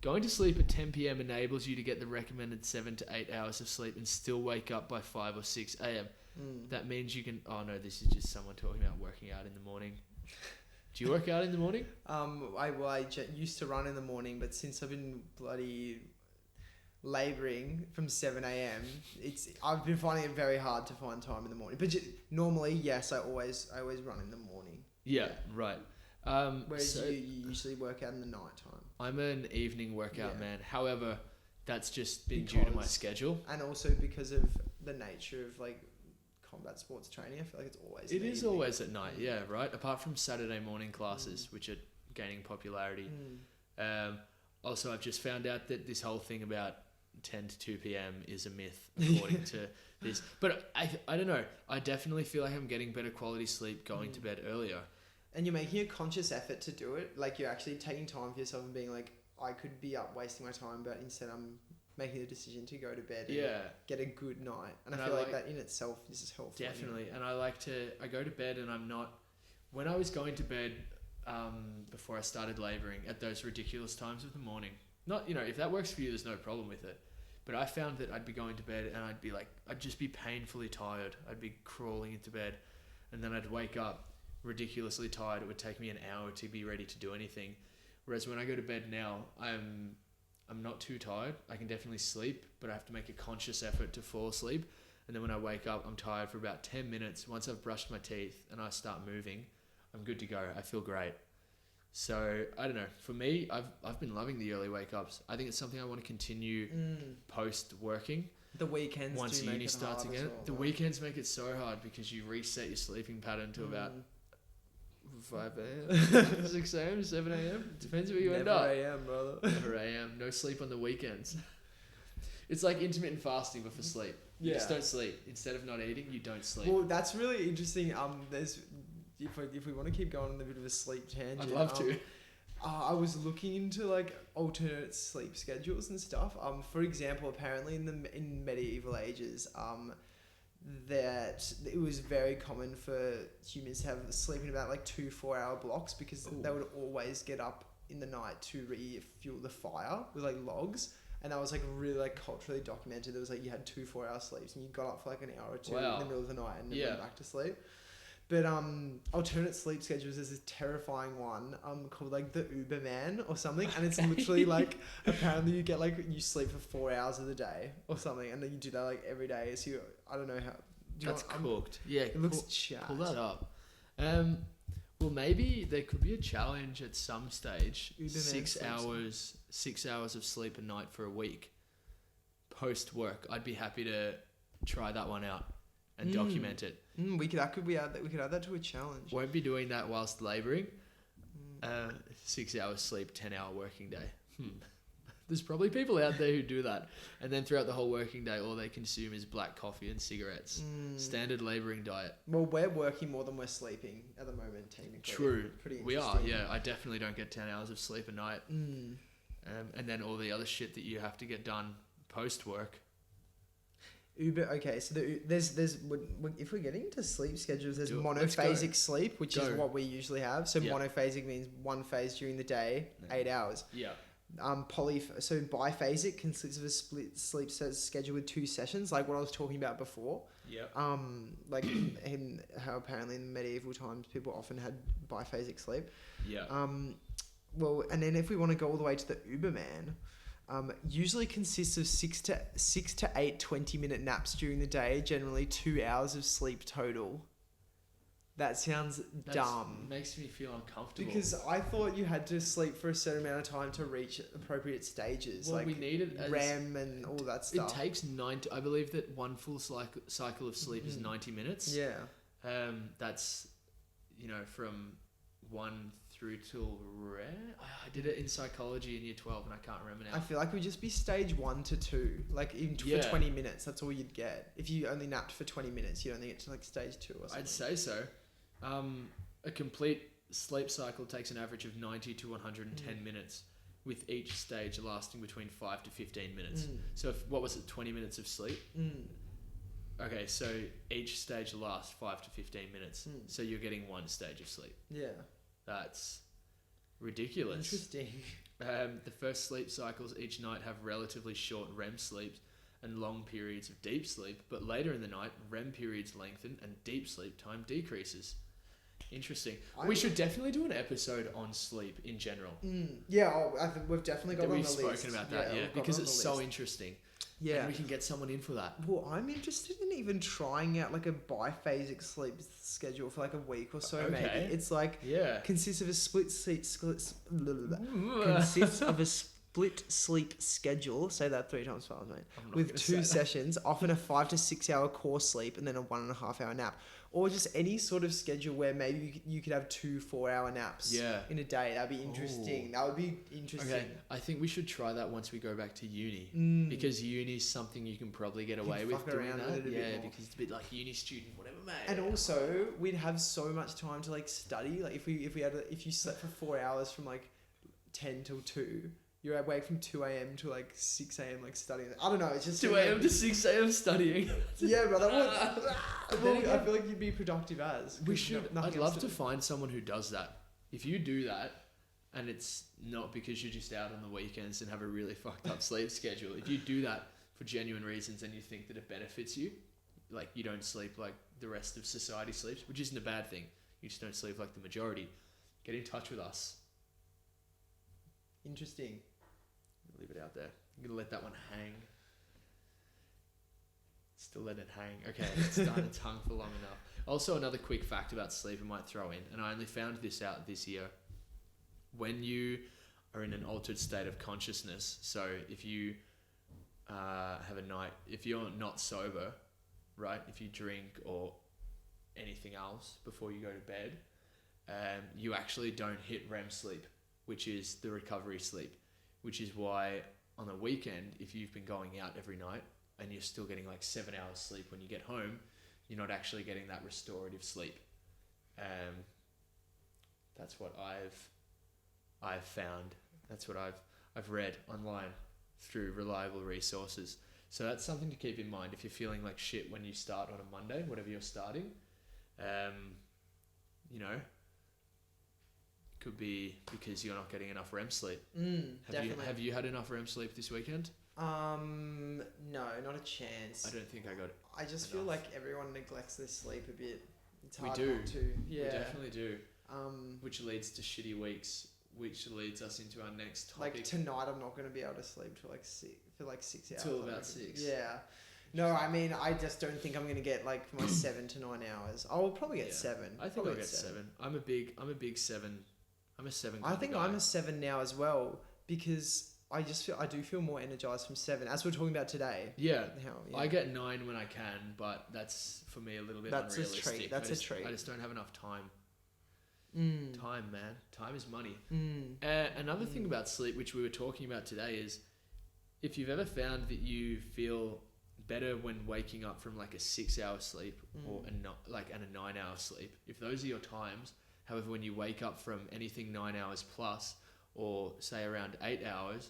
Going to sleep at 10 p.m. enables you to get the recommended 7 to 8 hours of sleep and still wake up by 5 or 6 a.m. That means you can... Oh no, this is just someone talking about working out in the morning. Do you work out in the morning? I used to run in the morning, but since I've been bloody labouring from 7 a.m, I've been finding it very hard to find time in the morning. But normally, yes, I always run in the morning. Yeah, right. Whereas you usually work out in the night time. I'm an evening workout man. However, that's just been due to my schedule. And also because of the nature of like combat sports training, I feel like it's always... It is always at night, yeah, right? Apart from Saturday morning classes, which are gaining popularity. Also, I've just found out that this whole thing about 10 to 2 p.m. is a myth, according to this. But I don't know. I definitely feel like I'm getting better quality sleep going to bed earlier. And you're making a conscious effort to do it. Like you're actually taking time for yourself and being like, I could be up wasting my time, but instead I'm making the decision to go to bed and get a good night. And I feel like that in itself is helpful. Definitely. And I go to bed and I'm not... When I was going to bed before I started labouring at those ridiculous times of the morning, not, if that works for you, there's no problem with it. But I found that I'd be going to bed and I'd just be painfully tired. I'd be crawling into bed, and then I'd wake up ridiculously tired. It would take me an hour to be ready to do anything. Whereas when I go to bed now, I'm not too tired. I can definitely sleep, but I have to make a conscious effort to fall asleep. And then when I wake up, I'm tired for about 10 minutes. Once I've brushed my teeth and I start moving, I'm good to go. I feel great. So I don't know. For me, I've been loving the early wake ups. I think it's something I want to continue post working. The weekends once do uni make it starts hard again. as well, The right? weekends make it so hard because you reset your sleeping pattern to about 5 a.m., 6 a.m., 7 a.m. Depends where you end up. Never a.m., brother. Never a.m. No sleep on the weekends. It's like intermittent fasting, but for sleep. You just don't sleep. Instead of not eating, you don't sleep. Well, that's really interesting. There's if we want to keep going on a bit of a sleep tangent, I'd love to. I was looking into like alternate sleep schedules and stuff. For example, apparently in medieval ages, that it was very common for humans to have sleep in about like 2 4-hour blocks because they would always get up in the night to refuel the fire with like logs. And that was like really like culturally documented. It was like you had 2 4-hour sleeps and you got up for like an hour or two in the middle of the night and then went back to sleep. But alternate sleep schedules, there's this terrifying one called like the Uberman or something, and it's literally like apparently you get like you sleep for 4 hours of the day or something, and then you do that like every day. So I don't know how. That's cooked. Yeah, it looks chat. Pull that up. Well, maybe there could be a challenge at some stage. Uberman 6 hours of sleep a night for a week. Post work, I'd be happy to try that one out and document it. We could add that to a challenge. Won't be doing that whilst labouring. 6 hours sleep, 10-hour working day. There's probably people out there who do that. And then throughout the whole working day, all they consume is black coffee and cigarettes. Standard labouring diet. Well, we're working more than we're sleeping at the moment, technically. True. Pretty we are, interesting. yeah. I definitely don't get 10 hours of sleep a night. And then all the other shit that you have to get done post-work. Okay, so there's if we're getting into sleep schedules, there's monophasic sleep, which is what we usually have. So monophasic means one phase during the day, 8 hours. Yeah. So biphasic consists of a split sleep schedule with 2 sessions, like what I was talking about before. Yeah. Like in how apparently in medieval times people often had biphasic sleep. Yeah. Well, and then if we want to go all the way to the Uberman, usually consists of 6 to 8 20-minute naps during the day, generally 2 hours of sleep total. That sounds dumb. Makes me feel uncomfortable. Because I thought you had to sleep for a certain amount of time to reach appropriate stages. Well, like we needed REM and all that stuff. It takes 90. I believe that one full cycle of sleep is 90 minutes. Yeah. That's, from 1 through till REM. I did it in psychology in year 12 and I can't remember now. I feel like it would just be stage 1 to 2. Like even for 20 minutes, that's all you'd get. If you only napped for 20 minutes, you'd only get to like stage 2 or something. I'd say so. A complete sleep cycle takes an average of 90 to 110 minutes, with each stage lasting between 5 to 15 minutes. So what was it, 20 minutes of sleep? Okay, so each stage lasts 5 to 15 minutes. So you're getting 1 stage of sleep. Yeah. That's ridiculous. Interesting. The first sleep cycles each night have relatively short REM sleeps and long periods of deep sleep, but later in the night, REM periods lengthen and deep sleep time decreases. Interesting. We should definitely do an episode on sleep in general. Yeah, I think we've definitely got it on the list. We've spoken about that, because it's so interesting. Yeah. And we can get someone in for that. Well, I'm interested in even trying out like a biphasic sleep schedule for like a week or so, maybe. It's like, consists of a split sleep schedule, say that 3 times fast, mate, with 2 sessions, often a 5 to 6 hour core sleep and then a 1.5 hour nap. Or just any sort of schedule where maybe you could have 2 4-hour naps in a day. That'd be interesting. That would be interesting. Okay, I think we should try that once we go back to uni. Because uni is something you can probably get away with doing that. Because it's a bit like uni student, whatever, mate. And also, we'd have so much time to like study. Like if you slept for 4 hours from like 10 till 2. You're awake from 2 a.m. to like 6 a.m. like studying. I don't know. It's just 2 a.m. to 6 a.m. studying. Yeah, bro. I feel like you'd be productive as. We should. I'd love to find someone who does that. If you do that, and it's not because you're just out on the weekends and have a really fucked up sleep schedule. If you do that for genuine reasons and you think that it benefits you, like you don't sleep like the rest of society sleeps, which isn't a bad thing. You just don't sleep like the majority. Get in touch with us. Interesting. Leave it out there. I'm going to let that one hang. Still let it hang. Okay, it's done. It's hung for long enough. Also, another quick fact about sleep I might throw in, and I only found this out this year. When you are in an altered state of consciousness, so if you have a night, if you're not sober, right, if you drink or anything else before you go to bed, you actually don't hit REM sleep, which is the recovery sleep, which is why on the weekend, if you've been going out every night and you're still getting like 7 hours sleep when you get home, you're not actually getting that restorative sleep. That's what I've found. That's what I've read online through reliable resources. So that's something to keep in mind if you're feeling like shit when you start on a Monday, whatever you're starting. You know, could be because you're not getting enough REM sleep. Definitely. Have you had enough REM sleep this weekend? No, not a chance. I don't think I got it. I just feel like everyone neglects their sleep a bit. It's hard We do. not to. Yeah. We definitely do. Which leads to shitty weeks, which leads us into our next topic. Like tonight, I'm not going to be able to sleep for like 6 hours. Till about 6. Yeah. No, I mean, I just don't think I'm going to get like my 7 to 9 hours. I will probably get 7. I think I'll get 7. I'm a big 7. I'm a 7 I think guy. I'm a 7 now as well because I do feel more energized from 7, as we're talking about today. Yeah. I get 9 when I can, but that's for me a little bit unrealistic. That's a treat. I just don't have enough time. Time, man. Time is money. Another thing about sleep, which we were talking about today, is if you've ever found that you feel better when waking up from like a 6-hour sleep or and a 9-hour sleep, if those are your times. However, when you wake up from anything 9 hours plus, or say around 8 hours,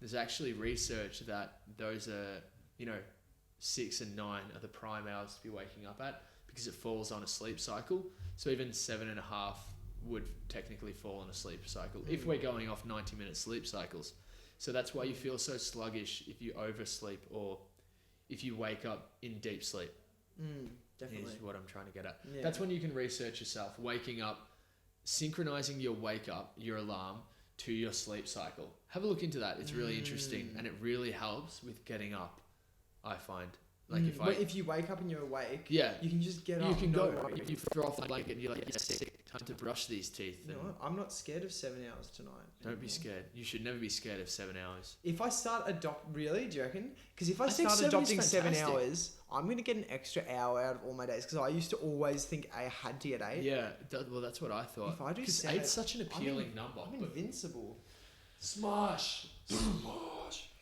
there's actually research that those are, 6 and 9 are the prime hours to be waking up at because it falls on a sleep cycle. So even 7.5 would technically fall on a sleep cycle if we're going off 90-minute sleep cycles. So that's why you feel so sluggish if you oversleep or if you wake up in deep sleep. Definitely. Is what I'm trying to get at. Yeah. That's when you can research yourself, waking up, synchronizing your wake up, your alarm, to your sleep cycle. Have a look into that. It's really interesting and it really helps with getting up, I find. Like if you wake up and you're awake, yeah, you can just get up. You can go. Worries. If you throw off the blanket and you're like, yeah, sick, time to brush these teeth. You know what? I'm not scared of 7 hours tonight. Don't be scared. You should never be scared of 7 hours. If I start really, do you reckon? Because if I think start adopting 7 fantastic. hours, I'm going to get an extra hour out of all my days. Because I used to always think I had to get 8. Yeah, well, that's what I thought. If I do 7, 8's such an appealing number. I'm invincible. Smash.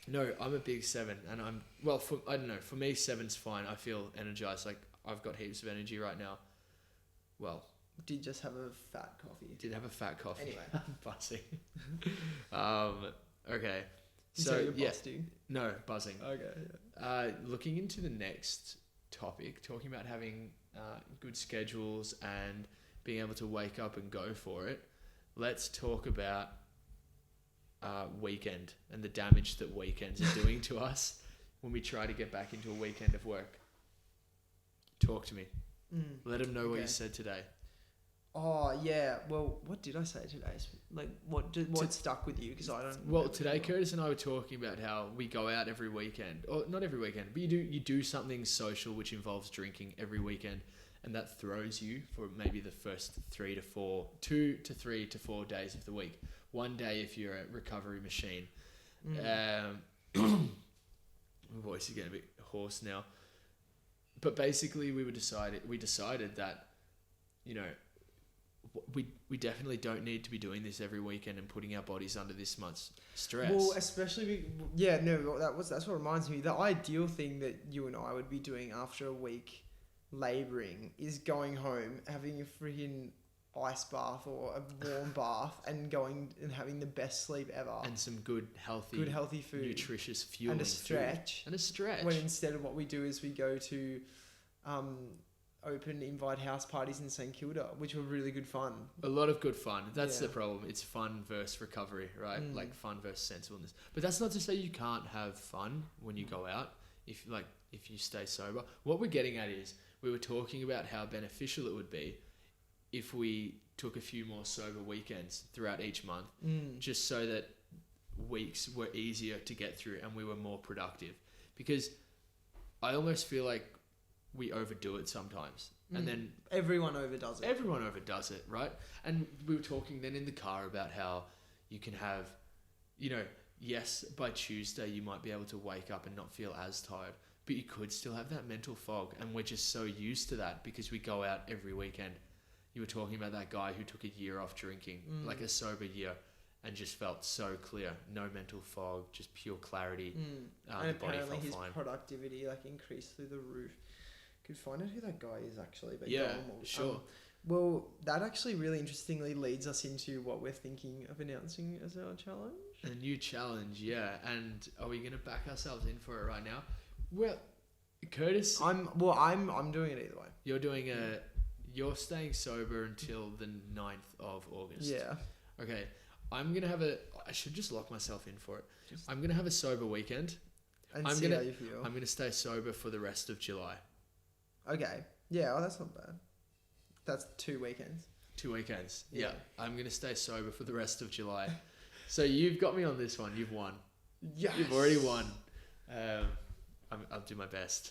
No, I'm a big 7, and I don't know. For me, 7's fine. I feel energized. Like I've got heaps of energy right now. Well, Did just have a fat coffee. Did have a fat coffee. Anyway, buzzing. Okay. So you're busting? No, buzzing. Okay. Yeah. Looking into the next topic, talking about having good schedules and being able to wake up and go for it. Let's talk about weekend and the damage that weekends are doing to us when we try to get back into a weekend of work. Talk to me. Let them know what you said today. Oh yeah. Well, what did I say today? Like, what stuck with you? Because I don't. Well, today Curtis and I were talking about how we go out every weekend, or not every weekend, but you do something social which involves drinking every weekend, and that throws you for maybe the first 2 to 3 to 4 days of the week. One day if you're a recovery machine. My voice is getting a bit hoarse now. But basically we decided that, we definitely don't need to be doing this every weekend and putting our bodies under this much stress. Well, especially that's what reminds me. The ideal thing that you and I would be doing after a week labouring is going home, having a freaking ice bath or a warm bath and going and having the best sleep ever. And some good healthy food. Nutritious fuel. And a stretch. When instead of what we do is we go to open invite house parties in St Kilda, which were really good fun. A lot of good fun. That's the problem. It's fun versus recovery, right? Like fun versus sensibleness. But that's not to say you can't have fun when you go out. if you stay sober. What we're getting at is we were talking about how beneficial it would be if we took a few more sober weekends throughout each month, just so that weeks were easier to get through and we were more productive. Because I almost feel like we overdo it sometimes. And then everyone overdoes it. Right? And we were talking then in the car about how you can have, yes, by Tuesday you might be able to wake up and not feel as tired, but you could still have that mental fog. And we're just so used to that because we go out every weekend. You were talking about that guy who took a year off drinking, like a sober year, and just felt so clear. No mental fog, just pure clarity. And apparently his productivity increased through the roof. Could find out who that guy is actually. But yeah, sure. Well, that actually really interestingly leads us into what we're thinking of announcing as our challenge. A new challenge, yeah. And are we going to back ourselves in for it right now? Well, Curtis... I'm doing it either way. You're staying sober until the 9th of August. Yeah. Okay. I'm going to have I should just lock myself in for it. I'm going to have a sober weekend. And see how you feel. I'm going to stay sober for the rest of July. Okay. Yeah, that's not bad. That's 2 weekends. 2 weekends. Yeah. I'm going to stay sober for the rest of July. So you've got me on this one. You've won. Yes. You've already won. I'll do my best.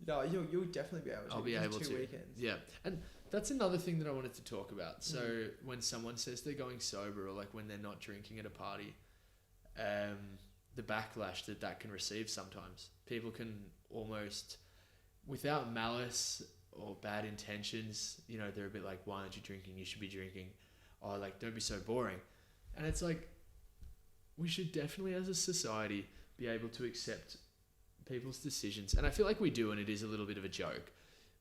No, you'll definitely be able to. I'll be able 2 to. weekends. Yeah. And that's another thing that I wanted to talk about. So when someone says they're going sober, or when they're not drinking at a party, the backlash that can receive sometimes. People can almost, without malice or bad intentions, they're a bit like, why aren't you drinking? You should be drinking. Or don't be so boring. And it's we should definitely as a society be able to accept people's decisions. And I feel like we do, and it is a little bit of a joke.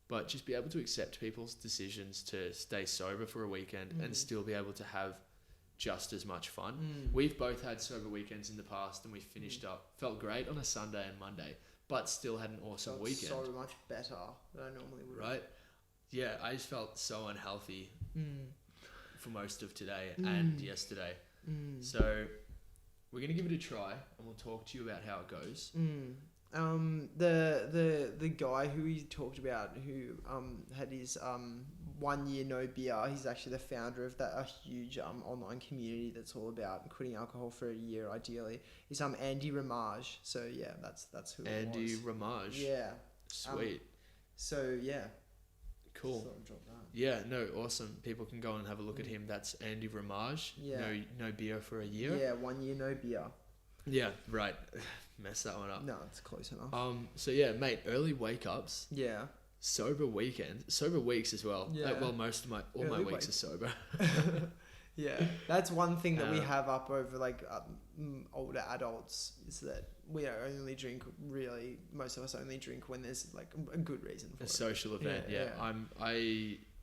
But just be able to accept people's decisions to stay sober for a weekend and still be able to have just as much fun. We've both had sober weekends in the past, and we finished up, felt great on a Sunday and Monday, but still had an awesome weekend. So much better than I normally would. Right? Yeah, I just felt so unhealthy for most of today and yesterday. So we're going to give it a try, and we'll talk to you about how it goes. The guy who we talked about who had his 1 year no beer, he's actually the founder of a huge online community that's all about quitting alcohol for a year ideally. He's Andy Ramage. So yeah, that's who Andy it was. Ramage. Yeah. Sweet. So yeah. Cool. Sort of dropped that. Yeah, no, awesome. People can go and have a look at him. That's Andy Ramage. Yeah. No beer for a year. Yeah, 1 year no beer. Yeah, right. Messed that one up. No, it's close enough. So yeah, mate, early wake ups. Yeah. Sober weekends. Sober weeks as well. Yeah. Most of all my weeks are sober. Yeah. That's one thing that we have up over older adults is that we only drink most of us only drink when there's a good reason for it. A social event. Yeah.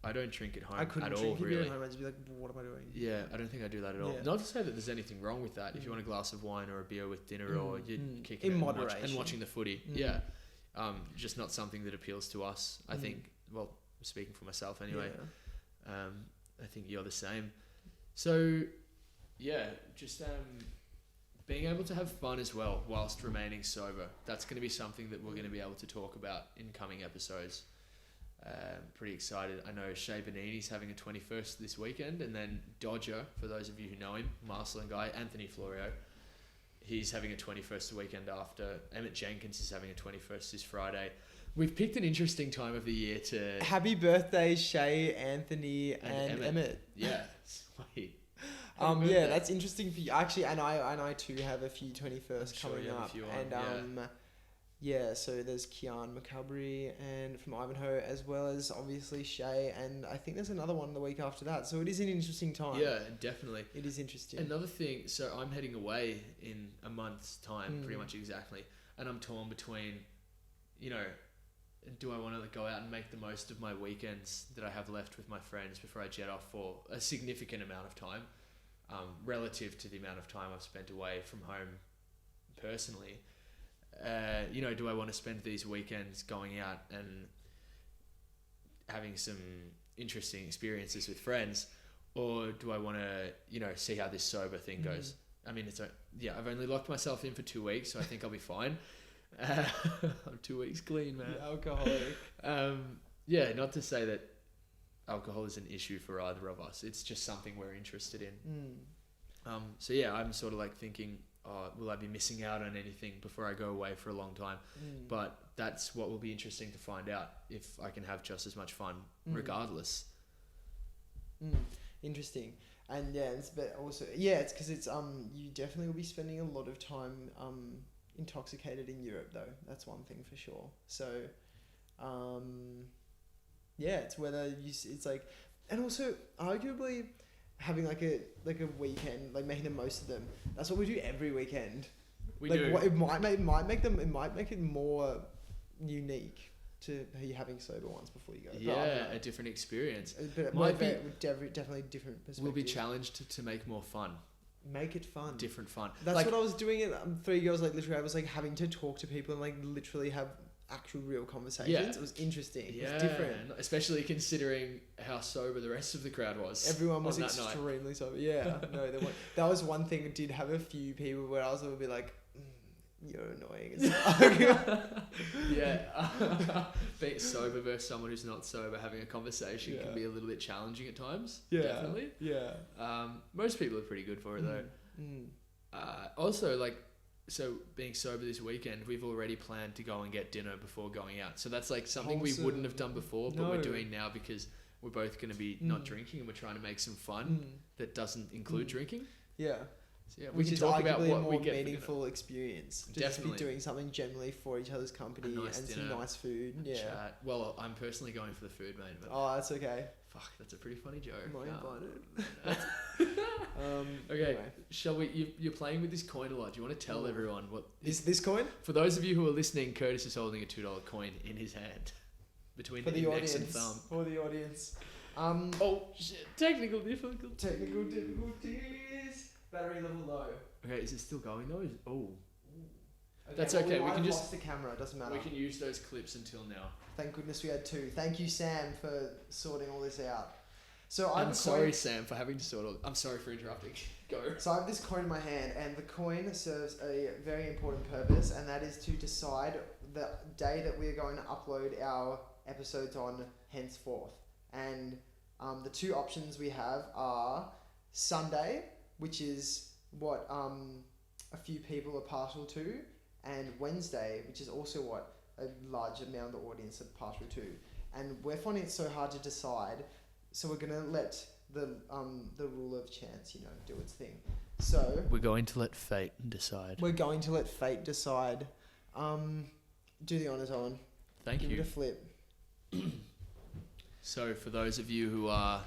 I don't drink at home I couldn't at drink all, really. At home. I'd just be like, what am I doing? Yeah, I don't think I do that at all. Yeah. Not to say that there's anything wrong with that. If you want a glass of wine or a beer with dinner, or you're kicking in it moderation and watching the footy. Yeah. Just not something that appeals to us. I think, well, speaking for myself anyway, I think you're the same. So, yeah, just being able to have fun as well whilst remaining sober. That's going to be something that we're going to be able to talk about in coming episodes. Pretty excited. I know Shea Bonini's having a 21st this weekend, and then Dodger, for those of you who know him, Marcelin guy, Anthony Florio, he's having a 21st the weekend after. Emmett Jenkins is having a 21st this Friday. We've picked an interesting time of the year to... Happy birthday, Shea, Anthony, and Emmett. Yeah, sweet. Yeah, that's interesting for you. Actually, and I too have a few 21st coming up. Yeah, so there's Kian McCubry and from Ivanhoe, as well as obviously Shea, and I think there's another one the week after that. So it is an interesting time. Yeah, definitely. It is interesting. Another thing, so I'm heading away in a month's time, pretty much exactly, and I'm torn between, do I want to go out and make the most of my weekends that I have left with my friends before I jet off for a significant amount of time, relative to the amount of time I've spent away from home personally. Do I want to spend these weekends going out and having some interesting experiences with friends, or do I want to, see how this sober thing goes? I mean, I've only locked myself in for 2 weeks, so I think I'll be fine. I'm 2 weeks clean, man. Alcoholic. Yeah, not to say that alcohol is an issue for either of us. It's just something we're interested in. So yeah, I'm sort of like thinking, will I be missing out on anything before I go away for a long time? But that's what will be interesting to find out, if I can have just as much fun regardless. Interesting. And yeah, but also it's because it's you definitely will be spending a lot of time intoxicated in Europe though. That's one thing for sure. So it's whether it's like, and also arguably having like a weekend, like making the most of them. That's what we do every weekend. We like, do. It might make it more unique to you having sober ones before you go. Yeah, a different experience. But it might be definitely different perspective. We'll be challenged to make more fun. Make it fun. Different fun. That's like, what I was doing at 3 Girls. Like literally, I was like having to talk to people and like literally have actual real conversations. Yeah. It was interesting. Yeah, It was different. especially considering how sober the rest of the crowd was. Everyone was on that night. extremely sober. Yeah, no, that was one thing. It did have a few people where I was a little bit like, you're annoying as fuck. Yeah. Being sober versus someone who's not sober, having a conversation can be a little bit challenging at times. Yeah. Definitely. Yeah. Most people are pretty good for it though. Also, like, so being sober this weekend, we've already planned to go and get dinner before going out. So that's like something we wouldn't have done before, but we're doing now because we're both going to be not drinking and we're trying to make some fun that doesn't include drinking. Yeah. So yeah, we Which can is talk about arguably what a more we get meaningful experience. To Definitely. just be doing something generally for each other's company and some nice food. Yeah. Chat. Well, I'm personally going for the food, mate. But that's okay. fuck, that's a pretty funny joke. Am I invited? Okay, Anyway. shall we? You're playing with this coin a lot. Do you want to tell everyone what Is this coin? For those of you who are listening, Curtis is holding a $2 coin in his hand between For the the index audience. and thumb. For the audience. Oh shit! Technical difficulties. Technical difficulties. Battery level low. Okay, is it still going though? Okay, That's well, okay. We We can have just lost the camera. It doesn't matter. we can use those clips until now. Thank goodness we had two. Thank you, Sam, for sorting all this out. So I'm sorry, Sam, for having to sort all. I'm sorry for interrupting. Go. So I have this coin in my hand, and the coin serves a very important purpose, and that is to decide the day that we are going to upload our episodes on henceforth. And the two options we have are Sunday, which is what a few people are partial to, and Wednesday, which is also what a large amount of the audience are partial to. And we're finding it so hard to decide, so we're gonna let the rule of chance, do its thing. So we're going to let fate decide. We're going to let fate decide. Do the honours, Owen. Thank you. Give it a flip. So for those of you who are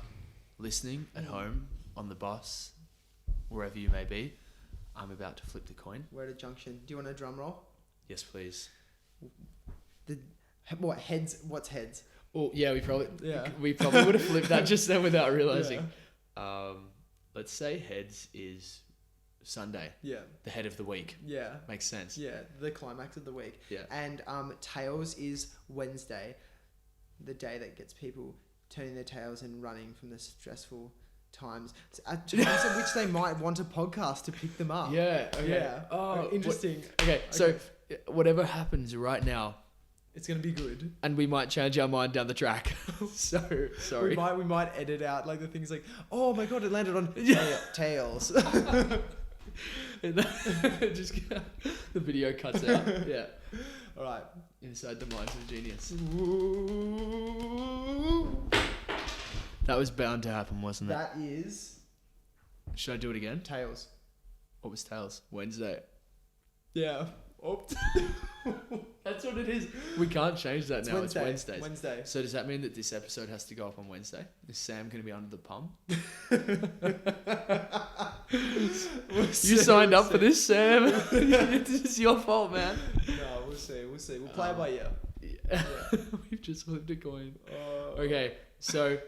listening at home, on the bus, wherever you may be, I'm about to flip the coin. We're at a junction. Do you want a drum roll? Yes, please. What heads? What's heads? Oh yeah, we probably would have flipped that just then without realizing. Yeah. Let's say heads is Sunday. Yeah. The head of the week. Yeah. Makes sense. Yeah, the climax of the week. Yeah. And tails is Wednesday, the day that gets people turning their tails and running from the stressful times at which they might want a podcast to pick them up. Yeah. Okay. Yeah. Oh, interesting. Okay. So whatever happens right now, it's gonna be good, and we might change our mind down the track. So sorry. We might edit out like the things like, oh my god, it landed on tails. Just the video cuts out. Yeah. All right. Inside the minds of genius. That was bound to happen, wasn't it? That is Should I do it again? tails. What was tails? Wednesday. Yeah. Oh. That's what it is. We can't change that now. Wednesday. It's Wednesdays. Wednesday. So does that mean that this episode has to go up on Wednesday? Is Sam going to be under the pump? You signed up for this, Sam. This is your fault, man. No, we'll see. We'll play it by ear. Yeah. We've just flipped a coin. Okay, so...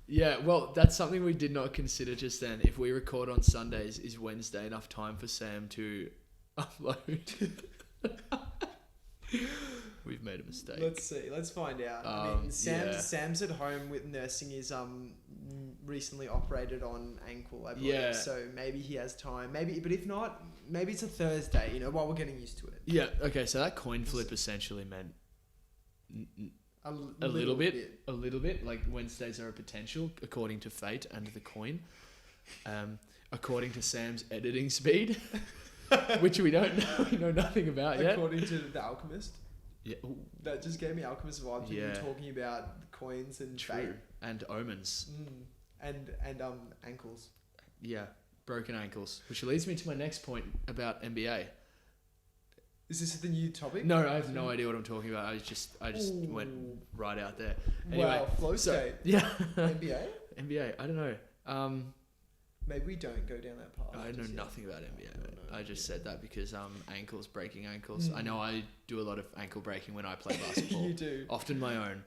yeah, well, that's something we did not consider just then. If we record on Sundays, is Wednesday enough time for Sam to upload? We've made a mistake. Let's see. Let's find out. Sam's at home with nursing his recently operated on ankle, I believe. Yeah. So maybe he has time. Maybe, but if not, maybe it's a Thursday. You know, while we're getting used to it. Yeah. Okay. So that coin flip essentially meant A little bit. Like Wednesdays are a potential according to fate and the coin. According to Sam's editing speed, which we don't know, we know nothing about yet. According to The Alchemist. Yeah. Ooh, That just gave me Alchemist vibes when you were talking about coins and fate. true. And omens. And ankles. Yeah. Broken ankles. Which leads me to my next point about NBA. Is this the new topic? No, I have no idea what I'm talking about. I just went right out there. Anyway, wow, flow state. Yeah. NBA? NBA. I don't know. Maybe we don't go down that path. I know nothing about NBA. I just said that because breaking ankles. I know I do a lot of ankle breaking when I play basketball. You do. Often my own.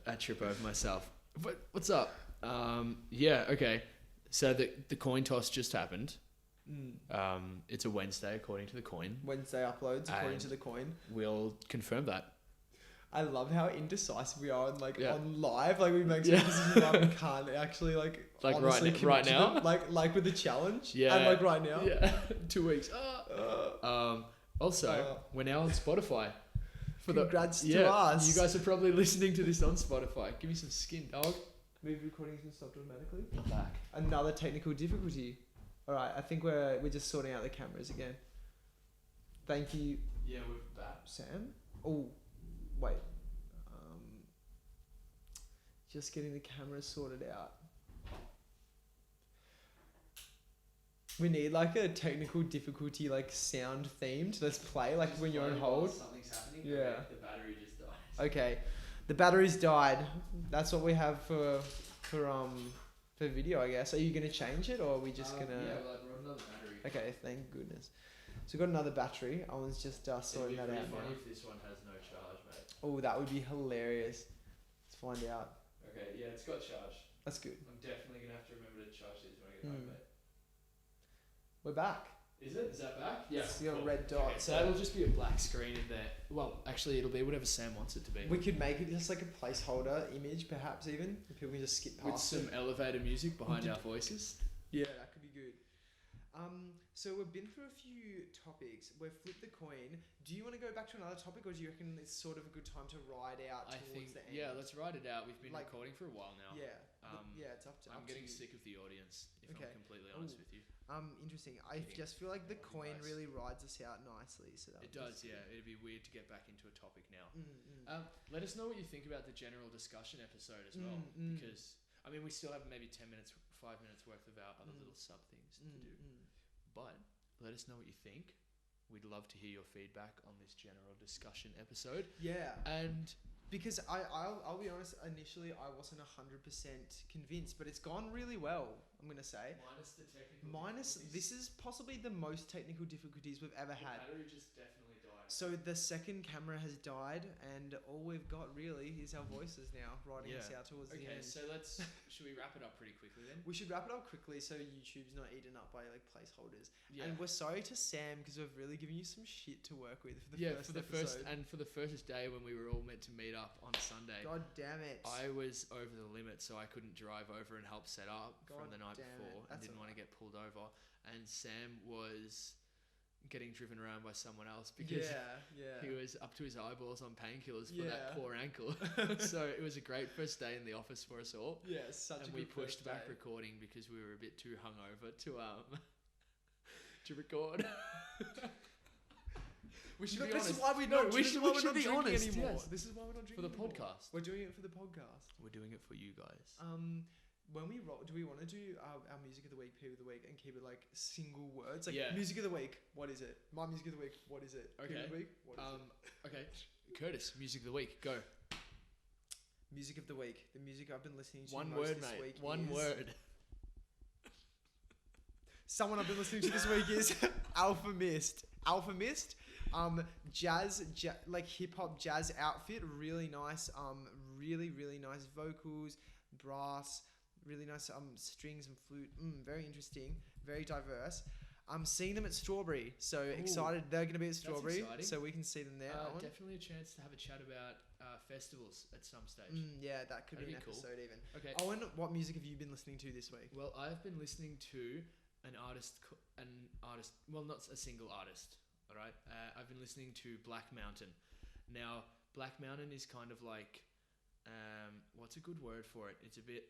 I trip over myself. But what's up? Yeah, okay. So the coin toss just happened. It's a Wednesday according to the coin. Wednesday uploads according to the coin. We'll confirm that. I love how indecisive we are on live. Like we make some decisions that we can't actually right now. Like with the challenge. Yeah. And like right now. Yeah. 2 weeks. Also, we're now on Spotify. Congrats to us. You guys are probably listening to this on Spotify. Give me some skin, dog. Movie recording's been stopped automatically. I'm back. Another technical difficulty. All right, I think we're just sorting out the cameras again. Thank you. Yeah, we're back. Sam? Oh, wait. Just getting the cameras sorted out. We need like a technical difficulty sound themed. Let's play when you're on hold. Something's happening. Yeah. Okay, the battery just died. Okay, the battery's died. That's what we have for video, I guess. Are you gonna change it, or are we just gonna? Yeah, we're on another battery. Okay, thank goodness. So we've got another battery. I was just sorting that out. It'd be now. funny if this one has no charge, mate. Oh, that would be hilarious. Let's find out. Okay, yeah, it's got charge. That's good. I'm definitely gonna have to remember to charge these when I get home, mate. We're back. Is it? Is that back? Yeah. It's got a red dot. Okay, so it'll just be a black screen in there. Well, actually, it'll be whatever Sam wants it to be. We could make it just like a placeholder image, perhaps even. If people can just skip past with some elevator music behind our voices. Yeah, that could be good. So we've been through a few topics. We've flipped the coin. Do you want to go back to another topic, or do you reckon it's sort of a good time to ride out towards the end? Yeah, let's ride it out. We've been recording for a while now. Yeah. It's up to I'm up getting to you. sick of the audience, if I'm completely honest with you. Interesting. I just feel like the coin really rides us out nicely. So it does, yeah. It'd be weird to get back into a topic now. Let us know what you think about the general discussion episode as well, because we still have maybe 5 minutes worth of our other little sub things to do. But let us know what you think. We'd love to hear your feedback on this general discussion episode. Yeah. And because I'll be honest, initially I wasn't 100% convinced, but it's gone really well, I'm going to say. Minus the technical difficulties. This is possibly the most technical difficulties we've ever had. The battery just definitely died. So the second camera has died, and all we've got really is our voices now riding us out towards the end. Okay, so should we wrap it up pretty quickly then? We should wrap it up quickly so YouTube's not eaten up by placeholders. Yeah. And we're sorry to Sam because we've really given you some shit to work with for the first episode. For the first day when we were all meant to meet up on Sunday. God damn it. I was over the limit, so I couldn't drive over and help set up from the night before and didn't want to get pulled over. And Sam was getting driven around by someone else because he was up to his eyeballs on painkillers for that poor ankle. So it was a great first day in the office for us all. Yeah, such a good we pushed back recording because we were a bit too hungover to record. We should be honest. This is why we should be honest anymore. Yes. This is why we're not drinking for the podcast. We're doing it for the podcast. We're doing it for you guys. When we roll, do we want to do our music of the week, P of the week, and keep it like single words? Like music of the week, what is it? My music of the week, what is it? Okay. P of the week, what is it? Okay. Curtis, music of the week, go. Music of the week. The music I've been listening to One most word, this mate. week One word. Someone I've been listening to this week is Alpha Mist. Alpha Mist, jazz, like hip hop jazz outfit, really nice. Really nice vocals, brass, really nice strings and flute. Very interesting, very diverse. I'm seeing them at Strawberry, so Ooh, excited. They're going to be at Strawberry, exciting. so we can see them there. Definitely a chance to have a chat about festivals at some stage. Yeah, that could That'd be an be cool. episode even. Okay. Owen, what music have you been listening to this week? Well, I've been listening to an artist. Well, not a single artist. All right. I've been listening to Black Mountain. Now, Black Mountain is kind of like, what's a good word for it? It's a bit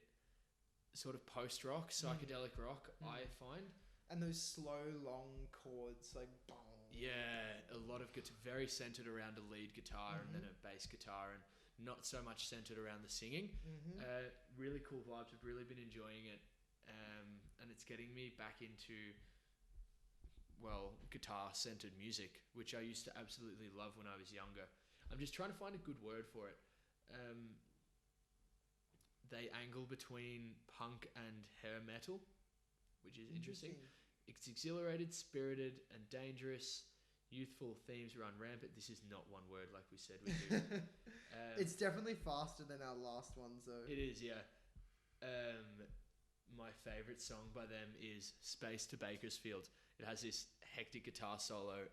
sort of post-rock, psychedelic rock, I find. And those slow, long chords, like boom. Yeah, a lot of very centered around a lead guitar and then a bass guitar, and not so much centered around the singing. Really cool vibes. I've really been enjoying it, and it's getting me back into, well, guitar-centered music, which I used to absolutely love when I was younger. I'm just trying to find a good word for it. They angle between punk and hair metal, which is interesting. It's exhilarated, spirited, and dangerous. Youthful themes run rampant. This is not one word like we said we do. It's definitely faster than our last ones, though. It is, yeah. My favourite song by them is Space to Bakersfield. It has this hectic guitar solo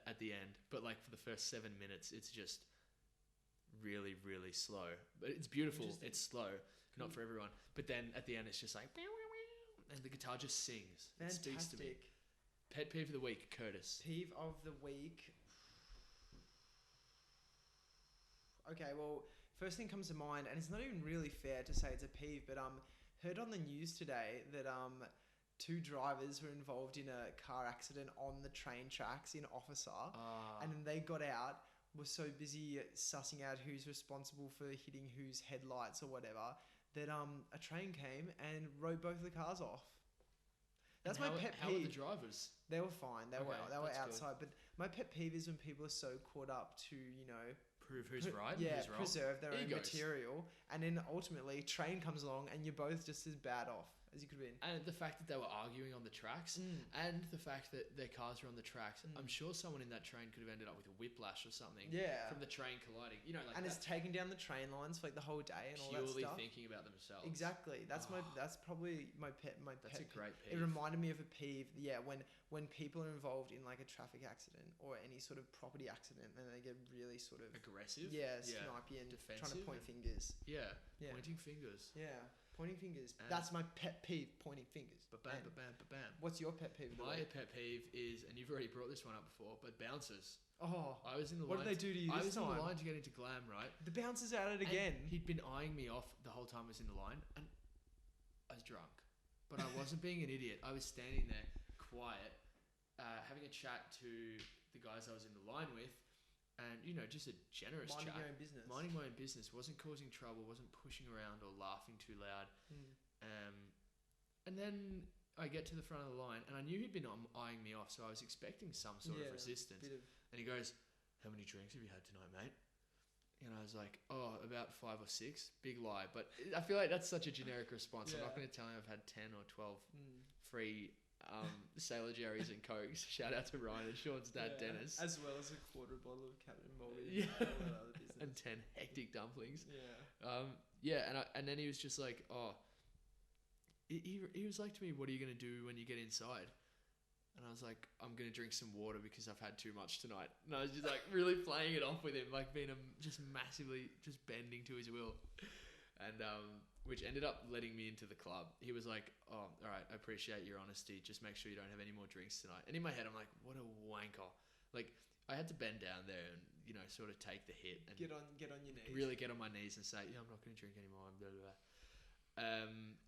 at the end, but like for the first 7 minutes, it's just really, really slow. But it's beautiful. It's slow, not for everyone. But then at the end, it's just like, and the guitar just sings. Fantastic. It speaks to me. Pet peeve of the week, Curtis. Peeve of the week. Okay, well, first thing comes to mind, and it's not even really fair to say it's a peeve, but heard on the news today that 2 drivers were involved in a car accident on the train tracks in Officer, and then they got out, were so busy sussing out who's responsible for hitting whose headlights or whatever, that a train came and wrote both of the cars off. That's my pet peeve. How were the drivers? They were fine. They were outside. Good. But my pet peeve is when people are so caught up to, Prove who's right yeah, and who's wrong. preserve their own Egos. material, and then ultimately train comes along and you're both just as bad off as you could have been. And the fact that they were arguing on the tracks, and the fact that their cars were on the tracks, I'm sure someone in that train could have ended up with a whiplash or something. Yeah. From the train colliding, and it's taking down the train lines for like the whole day and all that stuff. Purely thinking about themselves. Exactly. That's probably my pet. That's a great peeve. It reminded me of a peeve. Yeah, when people are involved in like a traffic accident or any sort of property accident, and they get really sort of aggressive. Yeah, snipey and defensive, trying to point fingers. Yeah. Pointing fingers. Yeah. Pointing fingers. That's my pet peeve, pointing fingers. Ba-bam, ba-bam, ba-bam. What's your pet peeve? My pet peeve is, and you've already brought this one up before, but bouncers. Oh. I was in the what line. What did they do to you this time? I was in the line to get into Glam, right? The bouncer's at it again. And he'd been eyeing me off the whole time I was in the line, and I was drunk. But I wasn't being an idiot. I was standing there, quiet, having a chat to the guys I was in the line with, and just a generous chat. Minding your own business. Minding my own business. Wasn't causing trouble. Wasn't pushing around or laughing too loud. And then I get to the front of the line, and I knew he'd been eyeing me off, so I was expecting some sort of resistance. And he goes, "How many drinks have you had tonight, mate?" And I was like, "Oh, about 5 or 6." Big lie, but I feel like that's such a generic response. I'm not going to tell him I've had 10 or 12 free Sailor Jerry's and Cokes. Shout out to Ryan and Sean's dad, Dennis. As well as a quarter bottle of Captain Morgan. And 10 hectic dumplings. Yeah. And then he was just like, "Oh," he was like to me, "What are you going to do when you get inside?" And I was like, "I'm going to drink some water because I've had too much tonight." And I was just like really playing it off with him, like being just massively just bending to his will. And which ended up letting me into the club. He was like, "Oh, all right, I appreciate your honesty. Just make sure you don't have any more drinks tonight." And in my head, I'm like, what a wanker. Like, I had to bend down there and, sort of take the hit. And get on your knees. Really get on my knees and say, "Yeah, I'm not going to drink anymore." Blah, blah, blah.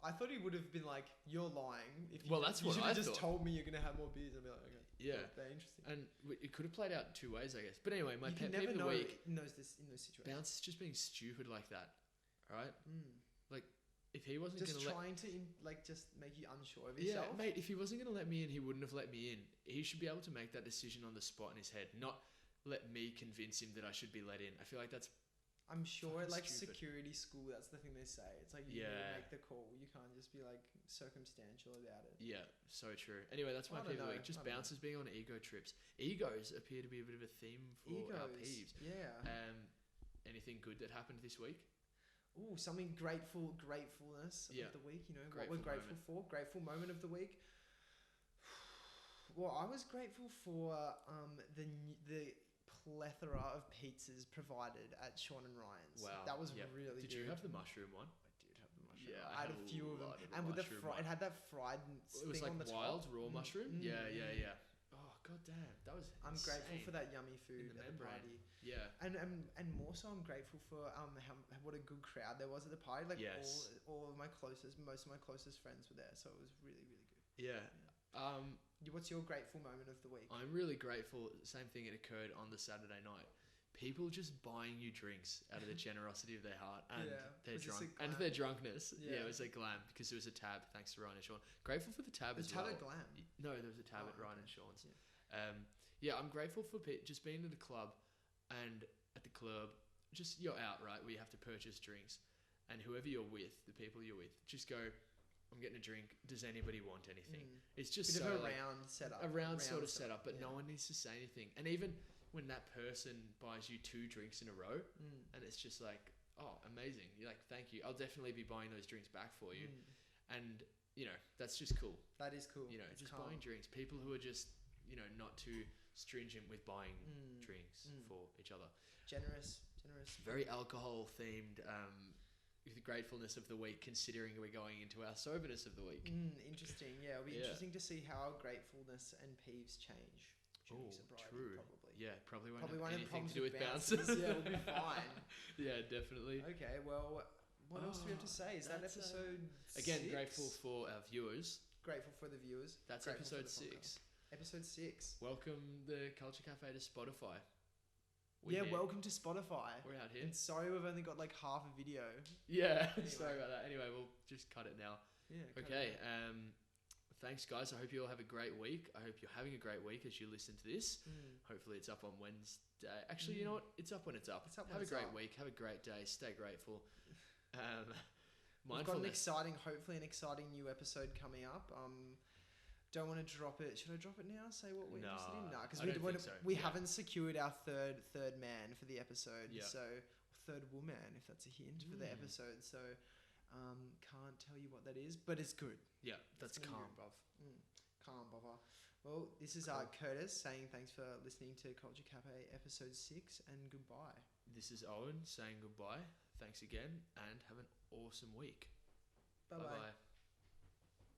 I thought he would have been like, "You're lying." If you that's what I just thought. Told me you're going to have more beers. I'd be like, "Okay." Yeah. Very interesting. And it could have played out 2 ways, I guess. But anyway, my you pet can never peeve of the know week. in those situations. Bounce is just being stupid like that. All right? Like, if he wasn't going just to trying to just make you unsure of yourself. Yeah, mate, if he wasn't going to let me in, he wouldn't have let me in. He should be able to make that decision on the spot in his head, not let me convince him that I should be let in. I feel like that's I'm sure at like stupid. security school, that's the thing they say. It's like you need to make the call. You can't just be like circumstantial about it. Yeah, so true. Anyway, that's my peeve of the week. Just bouncers being on ego trips. Egos appear to be a bit of a theme for our peeves. Yeah. Anything good that happened this week? Ooh, something gratefulness of the week. What we're grateful for. Grateful moment of the week. Well, I was grateful for the plethora of pizzas provided at Sean and Ryan's. Wow. That was Yep. really Did good. you have the mushroom one? I did have the mushroom. Yeah, I had a few of them, lot of the and with the mushroom it had that fried It thing was like on the wild top. raw mushroom. Mm. Yeah. Oh god damn, that was. I'm insane. grateful for that yummy food In the at the membrane. party, Yeah. and more so, I'm grateful for what a good crowd there was at the party. Like Yes. all of most of my closest friends were there, so it was really really good. Yeah. What's your grateful moment of the week? I'm really grateful. Same thing. It occurred on the Saturday night. People just buying you drinks out of the generosity of their heart and Yeah. their Was this a drunk and glam? their drunkenness. Yeah. It was a glam because it was a tab. Thanks to Ryan and Sean. Grateful for the tab The as tab well. at Glam. No, there was a tab Oh, at Ryan okay. and Sean's. Yeah, I'm grateful for just being at the club, and at the club, just you're out, right? Where you have to purchase drinks, and whoever you're with, the people you're with, just go. I'm getting a drink. Does anybody want anything? It's just Bit so of a like, round setup. a round sort of setup, but yeah. no one needs to say anything. And even when that person buys you 2 drinks in a row, and it's just like, oh, amazing. You're like, thank you. I'll definitely be buying those drinks back for you. And, that's just cool. That is cool. It's Just calm. buying drinks. People who are just, not too stringent with buying drinks for each other. Generous. Very alcohol themed, the gratefulness of the week, considering we're going into our soberness of the week. Interesting. Yeah, it'll be interesting to see how our gratefulness and peeves change during sobriety. True. Probably. Yeah, probably won't Probably have won't have anything problems to do with with bouncers. Yeah, we'll be fine. Yeah, definitely. Okay, well, what else do we have to say? Is that That's, episode Again, 6? Grateful for our viewers. Grateful for the viewers. That's Grateful for episode the 6. podcast. Episode 6. Welcome the Culture Cafe to Spotify. Welcome to Spotify. We're out here. And sorry we've only got like half a video. Yeah, Anyway. sorry about that. Anyway, we'll just cut it now. Yeah. Okay, thanks guys. I hope you all have a great week. I hope you're having a great week as you listen to this. Hopefully it's up on Wednesday. Actually, you know what? It's up when it's up. It's up when have it's a great up. week. Have a great day. Stay grateful. We've got an Mindfulness. hopefully an exciting new episode coming up. Don't want to drop it. Should I drop it now? Say what we're interested in? No, because I don't think so. we haven't secured our third man for the episode. Yeah. So third woman, if that's a hint for the episode. So can't tell you what that is, but it's good. Yeah, that's It's gonna calm, be bruv. Calm, Baba. Well, this is Curtis saying thanks for listening to Culture Cafe episode 6 and goodbye. This is Owen saying goodbye. Thanks again and have an awesome week. Bye bye. Bye-bye.